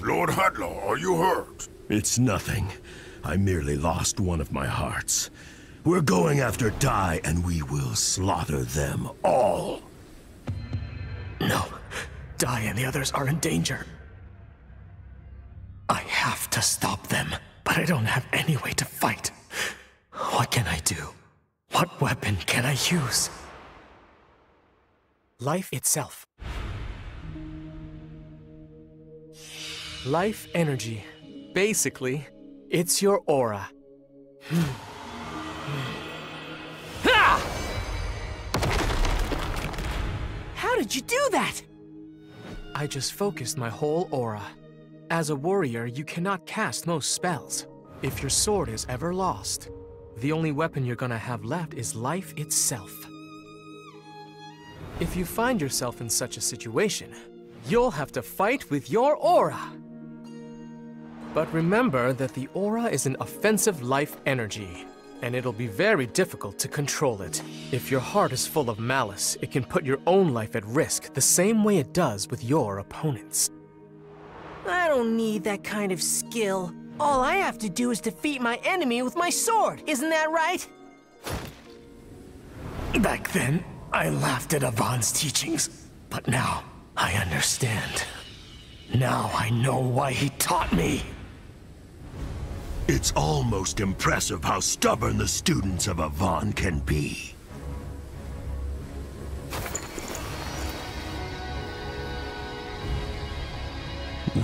Lord Hadlar, are you hurt? It's nothing. I merely lost one of my hearts. We're going after Dai, and we will slaughter them all. No. Dai and the others are in danger. I have to stop them, but I don't have any way to fight. What can I do? What weapon can I use? Life itself. Life energy. Basically, it's your aura. How did you do that? I just focused my whole aura. As a warrior, you cannot cast most spells. If your sword is ever lost, the only weapon you're gonna have left is life itself. If you find yourself in such a situation, you'll have to fight with your aura. But remember that the aura is an offensive life energy. and it'll be very difficult to control it. If your heart is full of malice, it can put your own life at risk the same way it does with your opponents. I don't need that kind of skill. All I have to do is defeat my enemy with my sword, isn't that right? Back then, I laughed at Avon's teachings, but now I understand. Now I know why he taught me. It's almost impressive how stubborn the students of Avon can be.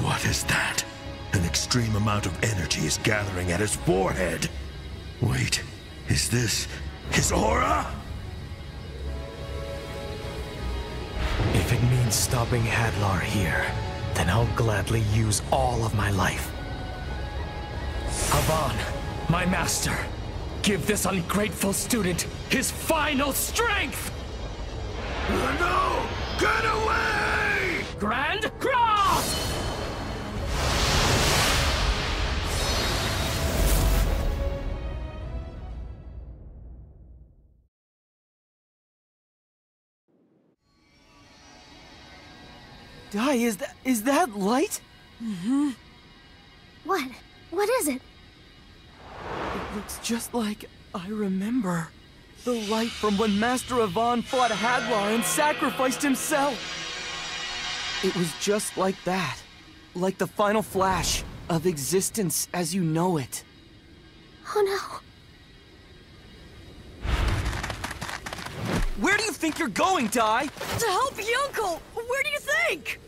What is that? An extreme amount of energy is gathering at his forehead. Wait, is this his aura? If it means stopping Hadlar here, then I'll gladly use all of my life. Avon, my master, give this ungrateful student his final strength! No! Get away! Grand Cross! Dai, is that light? Mm-hmm. What? What is it? It looks just like I remember. The light from when Master Avon fought Hadlar and sacrificed himself. It was just like that. Like the final flash of existence as you know it. Oh no. Where do you think you're going, Dai? To help Yunkel! Where do you think?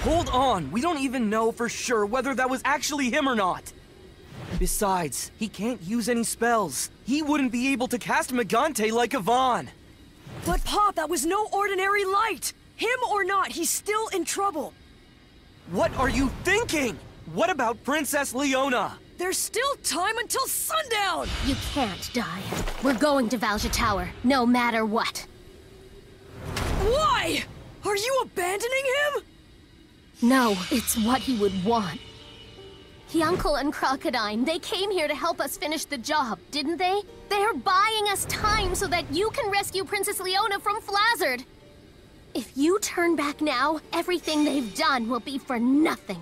Hold on, we don't even know for sure whether that was actually him or not. Besides, he can't use any spells. He wouldn't be able to cast Megante like Avon. But Pop, that was no ordinary light! Him or not, he's still in trouble. What are you thinking? What about Princess Leona? There's still time until sundown! You can't die. We're going to Valja Tower, no matter what. Why? Are you abandoning him? No, it's what he would want. Yunkel and Crocodile, they came here to help us finish the job, didn't they? They're buying us time so that you can rescue Princess Leona from Flazzard. If you turn back now, everything they've done will be for nothing.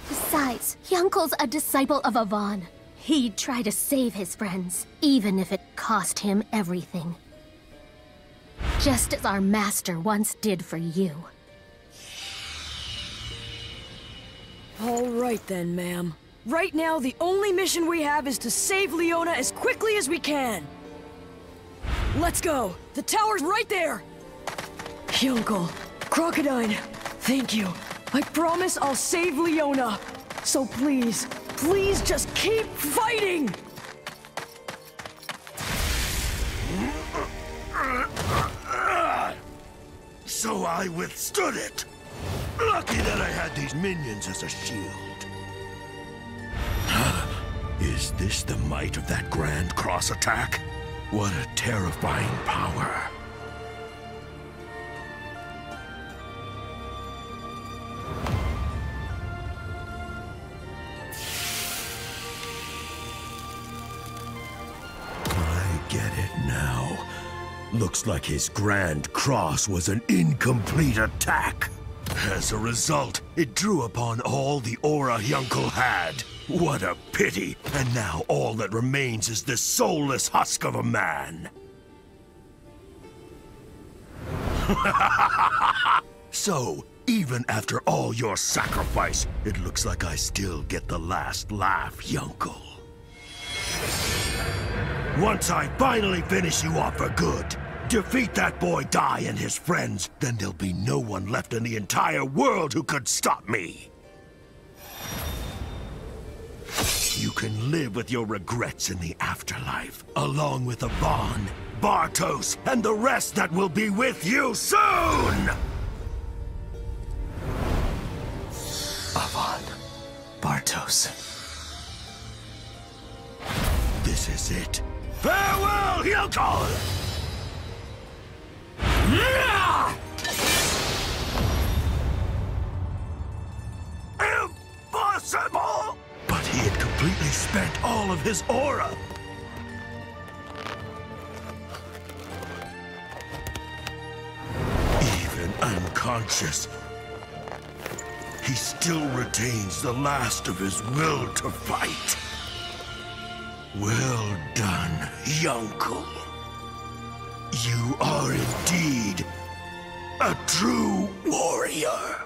Besides, Yunkel's a disciple of Avon. He'd try to save his friends, even if it cost him everything. Just as our master once did for you. All right then, ma'am. Right now, the only mission we have is to save Leona as quickly as we can. Let's go! The tower's right there! Yunkel, Crocodile, thank you. I promise I'll save Leona. So please, please just keep fighting! So I withstood it! Lucky that I had these minions as a shield. Is this the might of that Grand Cross attack? What a terrifying power. I get it now. Looks like his Grand Cross was an incomplete attack. As a result, it drew upon all the aura Yunkel had. What a pity! And now all that remains is this soulless husk of a man. So, even after all your sacrifice, it looks like I still get the last laugh, Yunkel. Once I finally finish you off for good, defeat that boy Dai and his friends, then there'll be no one left in the entire world who could stop me. You can live with your regrets in the afterlife, along with Avon, Bartos, and the rest that will be with you soon! Avon, Bartos. This is it. Farewell, Yunkel! Impossible! spent all of his aura. Even unconscious, he still retains the last of his will to fight. Well done, Yuncle. You are indeed a true warrior.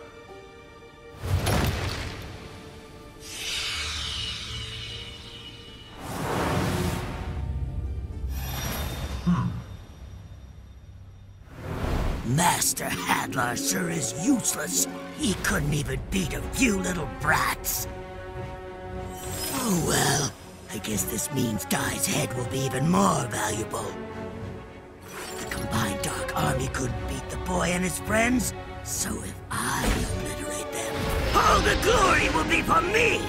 Master Hadlar sure is useless. He couldn't even beat a few little brats. Oh well, I guess this means Dai's head will be even more valuable. The combined Dark Army couldn't beat the boy and his friends, so if I obliterate them, all the glory will be for me!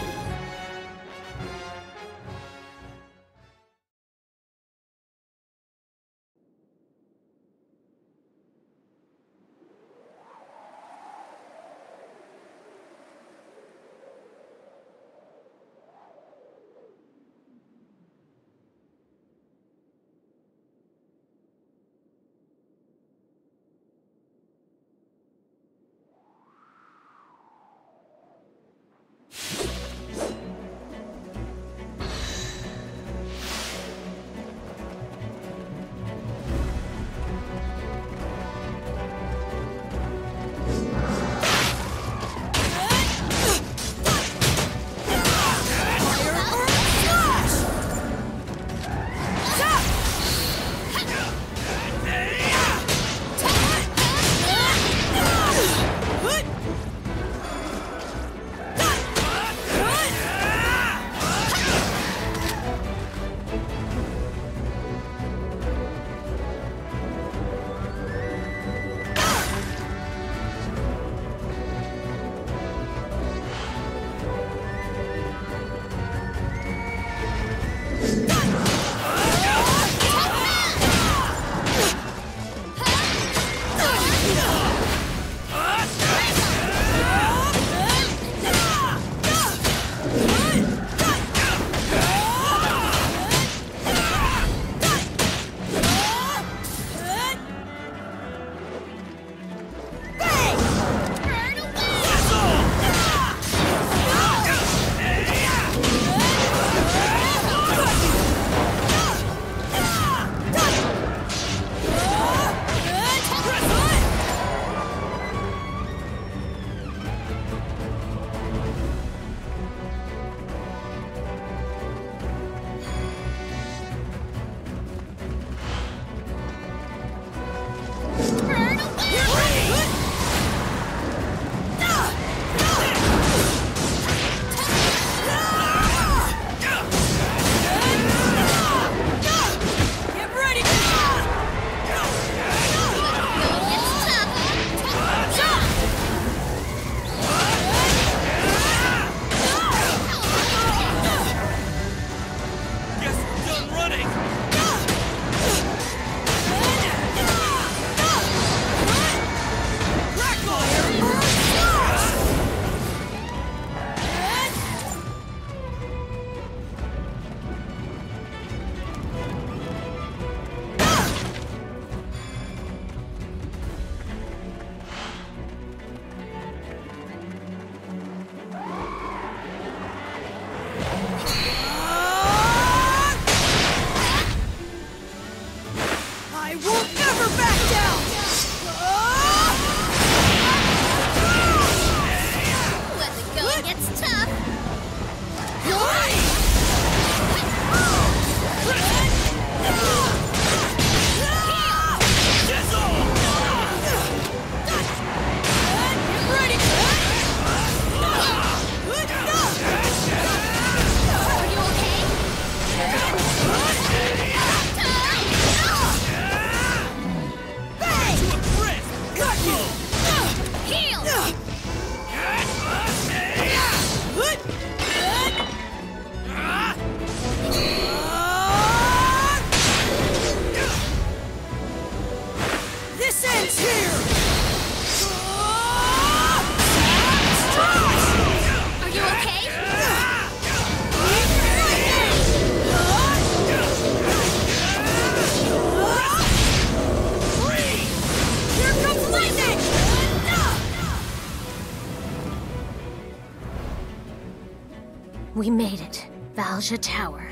Nostalgia Tower.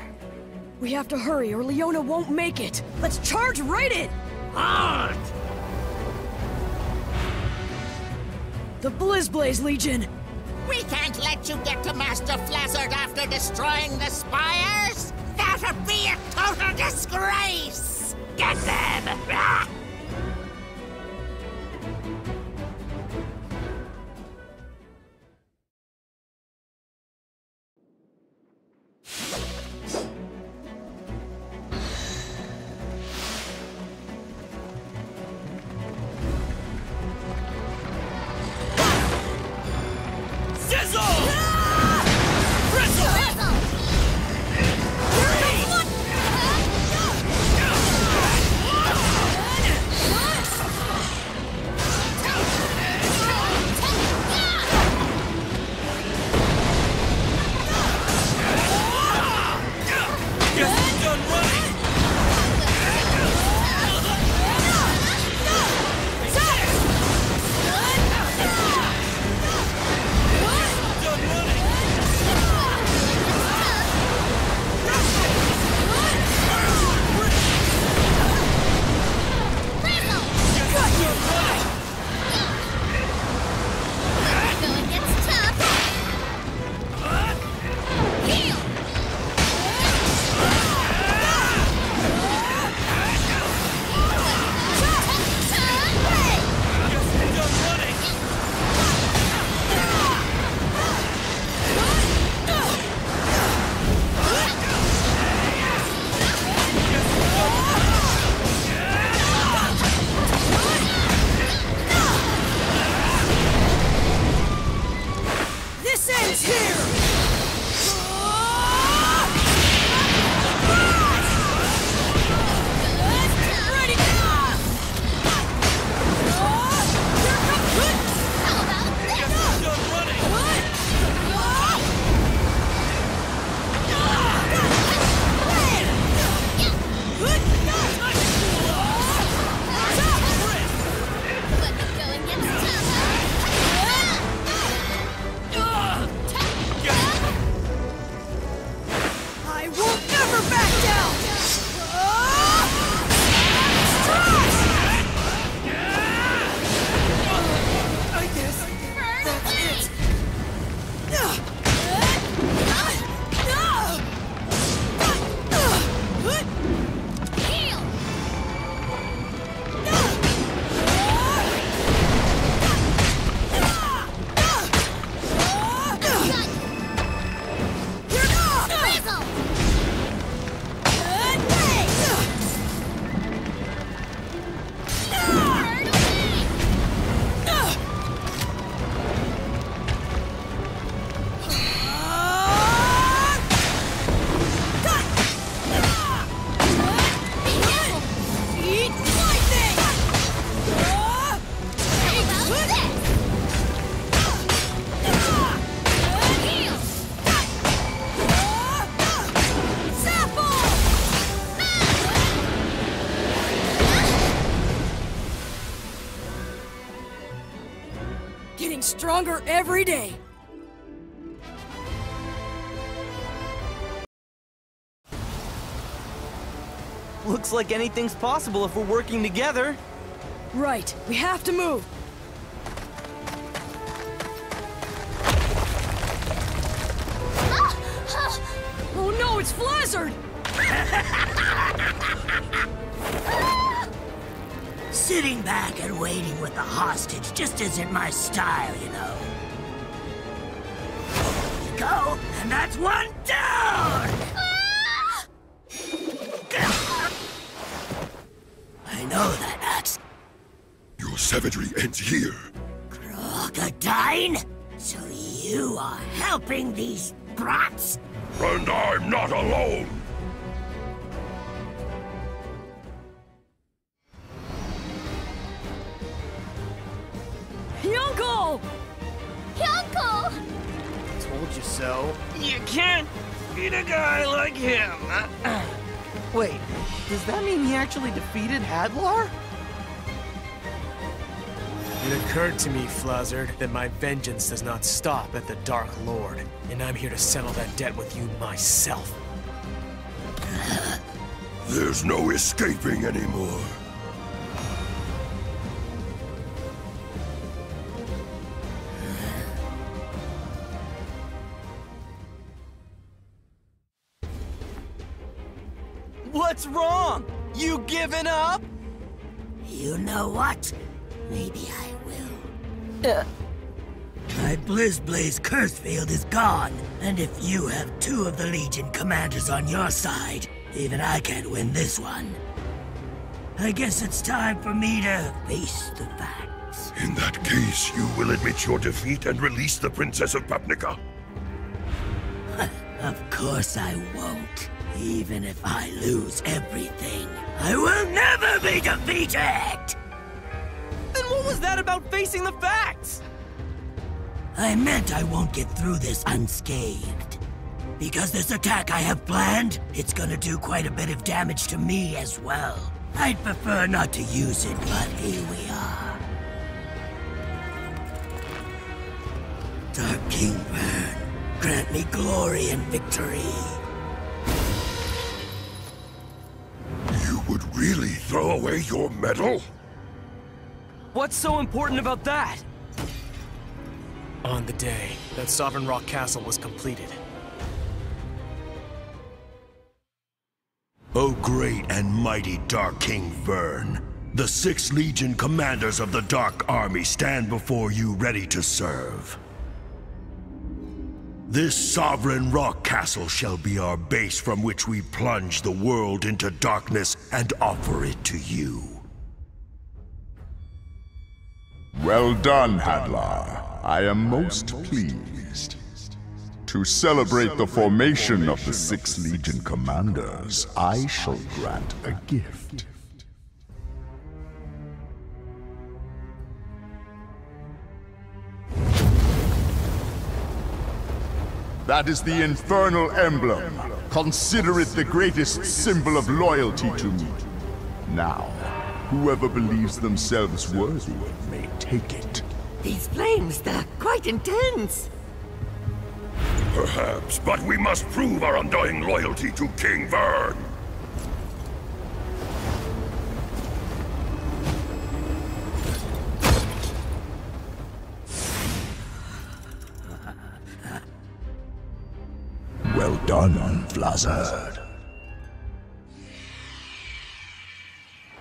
We have to hurry or Leona won't make it. Let's charge right in! Halt! The Blizzblaze Legion! We can't let you get to Master Flazzard after destroying the spires! That'd be a total disgrace! Get them! Ah! Stronger every day. Looks like anything's possible if we're working together. Right, we have to move. Oh no, it's Flazzard! Sitting back and waiting with the hostage just isn't my style, you know. There you go, and that's one down! I know that axe. Your savagery ends here. Crocodile? So you are helping these brats? And I'm not alone! Uncle! Uncle! Told you so. You can't beat a guy like him. Wait, does that mean he actually defeated Hadlar? It occurred to me, Flazzard, that my vengeance does not stop at the Dark Lord, and I'm here to settle that debt with you myself. There's no escaping anymore. What's wrong? You giving up? You know what? Maybe I will. My BlizzBlaze curse field is gone, and if you have 2 of the Legion commanders on your side, even I can't win this one. I guess it's time for me to face the facts. In that case, you will admit your defeat and release the Princess of Papnica? Of course I won't. Even if I lose everything, I will never be defeated! Then what was that about facing the facts? I meant I won't get through this unscathed. Because this attack I have planned, it's gonna do quite a bit of damage to me as well. I'd prefer not to use it, but here we are. Dark King Vern, grant me glory and victory. You would really throw away your medal? What's so important about that? On the day that Sovereign Rock Castle was completed. O great and mighty Dark King Vern, the 6 Legion commanders of the Dark Army stand before you ready to serve. This Sovereign Rock Castle shall be our base from which we plunge the world into darkness and offer it to you. Well done, Hadlar. I am most pleased. To celebrate the formation of the 6 Legion commanders, I shall grant a gift. That is the infernal emblem. Consider it the greatest symbol of loyalty to me. Now, whoever believes themselves worthy may take it. These flames, they're quite intense. Perhaps, but we must prove our undying loyalty to King Vern. Well done, Flazzard.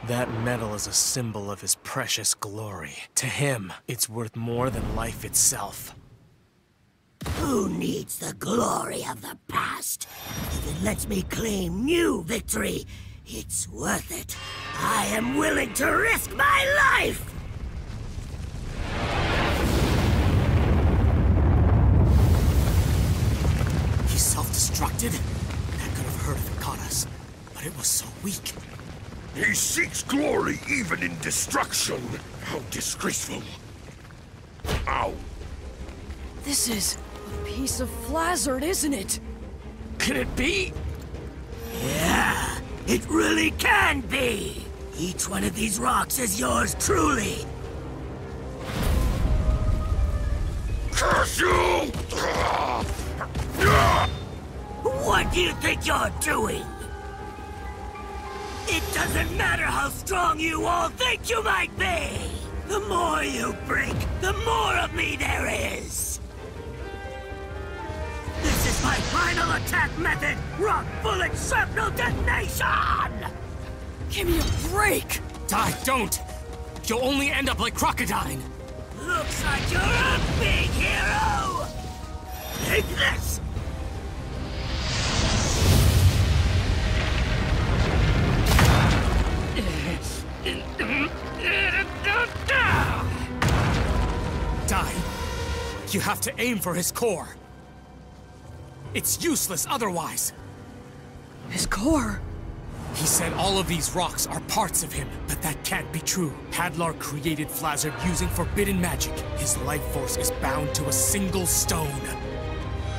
That medal is a symbol of his precious glory. To him, it's worth more than life itself. Who needs the glory of the past? If it lets me claim new victory, it's worth it. I am willing to risk my life! He self-destructed? That could have hurt if it caught us, but it was so weak. He seeks glory even in destruction. How disgraceful. Ow. This is a piece of Flazzard, isn't it? Could it be? Yeah, it really can be! Each one of these rocks is yours truly! Curse you! What do you think you're doing? It doesn't matter how strong you all think you might be! The more you break, the more of me there is! This is my final attack method! Rock Bullet Shrapnel Detonation! Give me a break! Die, don't! You'll only end up like Crocodile! Looks like you're a big hero! Take this! Die. You have to aim for his core. It's useless otherwise. His core? He said all of these rocks are parts of him, but that can't be true. Hadlar created Flazzard using forbidden magic. His life force is bound to a single stone.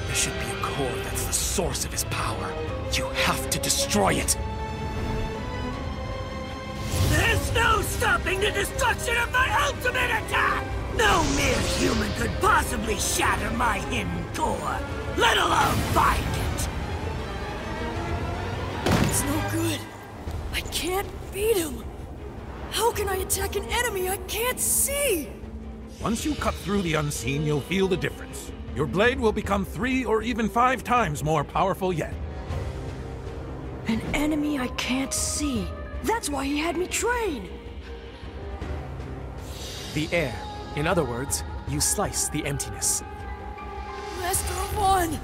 There should be a core that's the source of his power. You have to destroy it. There's no stopping the destruction of my ultimate attack! No mere human could possibly shatter my hidden core, let alone find it! It's no good. I can't beat him. How can I attack an enemy I can't see? Once you cut through the unseen, you'll feel the difference. Your blade will become 3 or even 5 times more powerful yet. An enemy I can't see. That's why he had me train. The air. In other words, you slice the emptiness. Master of One!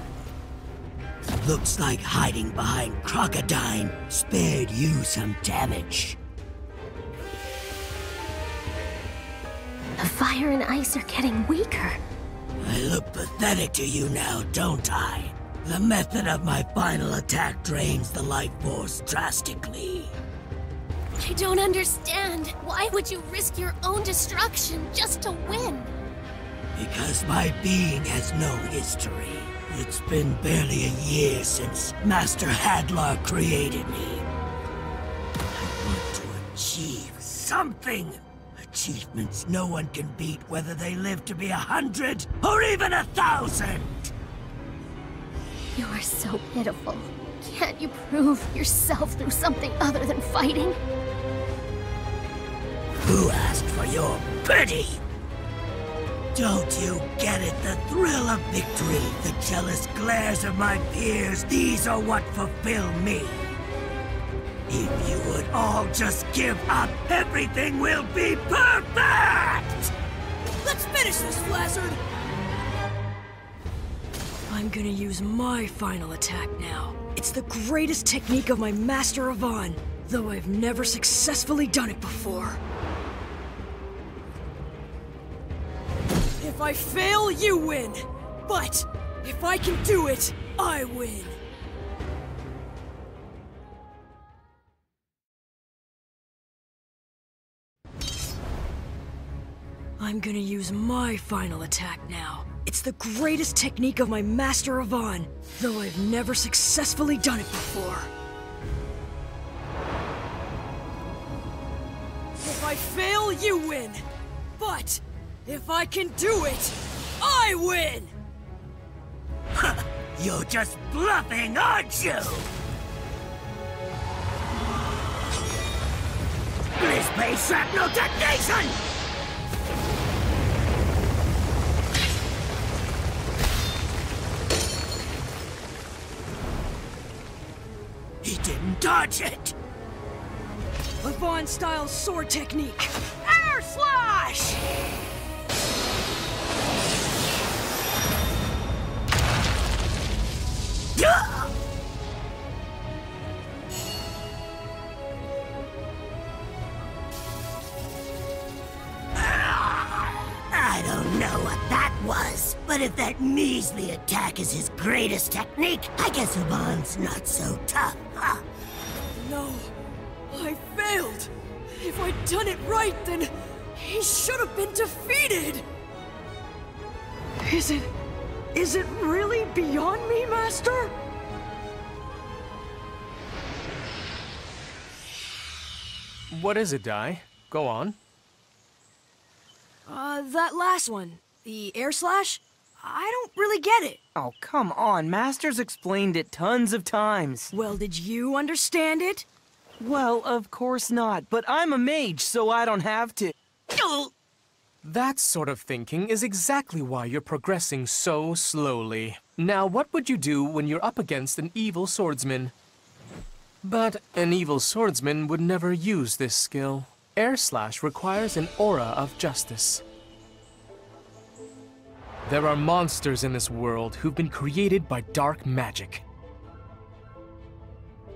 Looks like hiding behind Crocodile spared you some damage. The fire and ice are getting weaker. I look pathetic to you now, don't I? The method of my final attack drains the life force drastically. I don't understand. Why would you risk your own destruction just to win? Because my being has no history. It's been barely a year since Master Hadlar created me. I want to achieve something. Achievements no one can beat, whether they live to be 100 or even 1,000. You are so pitiful. Can't you prove yourself through something other than fighting? Who asked for your pity? Don't you get it? The thrill of victory, the jealous glares of my peers, these are what fulfill me. If you would all just give up, everything will be perfect! Let's finish this, Flazzard! I'm gonna use my final attack now. It's the greatest technique of my Master of On, though I've never successfully done it before. If I fail, you win! But if I can do it, I win! I'm gonna use my final attack now. It's the greatest technique of my Master of On, though I've never successfully done it before. If I fail, you win! But if I can do it, I win! You're just bluffing, aren't you? Blizzbase Shrapnel Detonation! He didn't dodge it! A Vaughn-style sword technique! Air Slash! I don't know what that was, but if that measly attack is his greatest technique, I guess Vaughn's not so tough, huh? No, I failed. If I'd done it right, then he should have been defeated. Is it really beyond me, Master? What is it, Dai? Go on. That last one. The air slash? I don't really get it. Oh, come on. Master's explained it tons of times. Well, did you understand it? Well, of course not. But I'm a mage, so I don't have to. That sort of thinking is exactly why you're progressing so slowly. Now, what would you do when you're up against an evil swordsman? But an evil swordsman would never use this skill. Air Slash requires an aura of justice. There are monsters in this world who've been created by dark magic.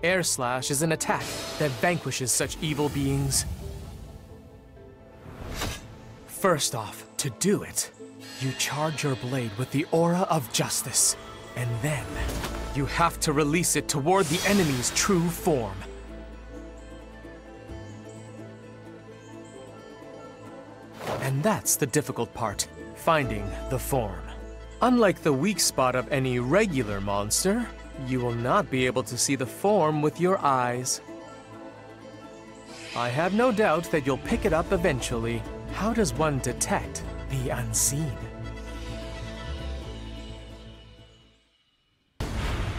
Air Slash is an attack that vanquishes such evil beings. First off, to do it, you charge your blade with the aura of justice, and then you have to release it toward the enemy's true form. And that's the difficult part, finding the form. Unlike the weak spot of any regular monster, you will not be able to see the form with your eyes. I have no doubt that you'll pick it up eventually. How does one detect the unseen?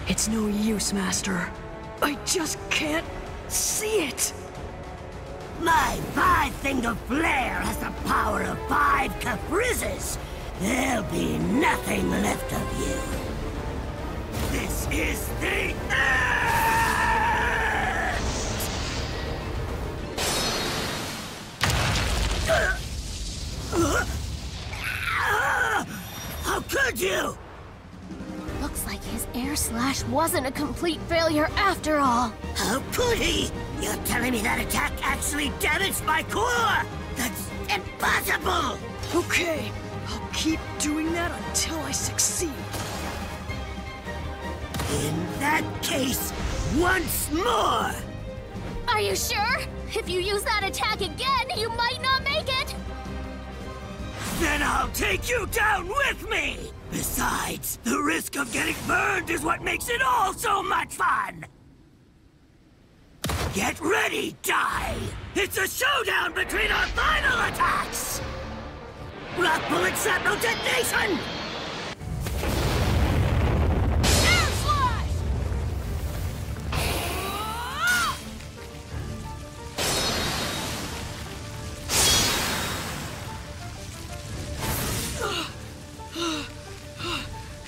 It's no use, Master. I just can't see it. My 5-finger flare has the power of 5 caprices. There'll be nothing left of you. This is the end! How could you? Looks like his air slash wasn't a complete failure after all. How could he? You're telling me that attack actually damaged my core? That's impossible! Okay, I'll keep doing that until I succeed. In that case, once more! Are you sure? If you use that attack again, you might not make it! Then I'll take you down with me! Besides, the risk of getting burned is what makes it all so much fun! Get ready, Die! It's a showdown between our final attacks! Rock bullet shrapnel detonation! Air slash!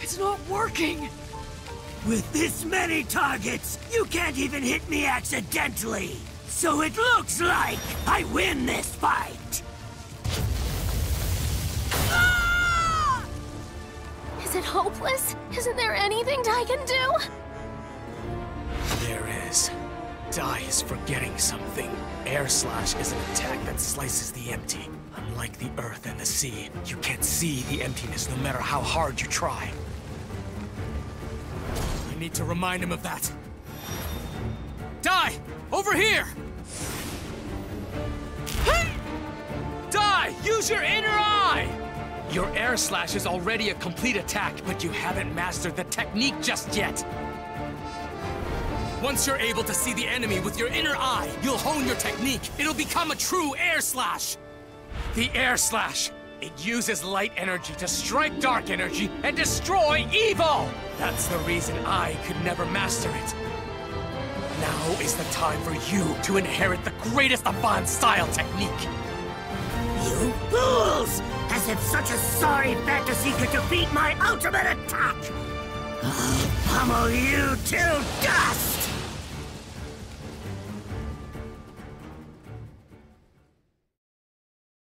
It's not working! With this many targets, you can't even hit me accidentally! So it looks like I win this fight! Ah! Is it hopeless? Isn't there anything I can do? There is. Dai is forgetting something. Air slash is an attack that slices the empty. Unlike the earth and the sea, you can't see the emptiness no matter how hard you try. I need to remind him of that. Dai! Over here! Dai! Use your inner eye! Your air slash is already a complete attack, but you haven't mastered the technique just yet. Once you're able to see the enemy with your inner eye, you'll hone your technique. It'll become a true air slash. The air slash. It uses light energy to strike dark energy and destroy evil! That's the reason I could never master it. Now is the time for you to inherit the greatest Avant style technique. You fools! As if such a sorry fantasy could defeat my ultimate attack! I'll pummel you till dust!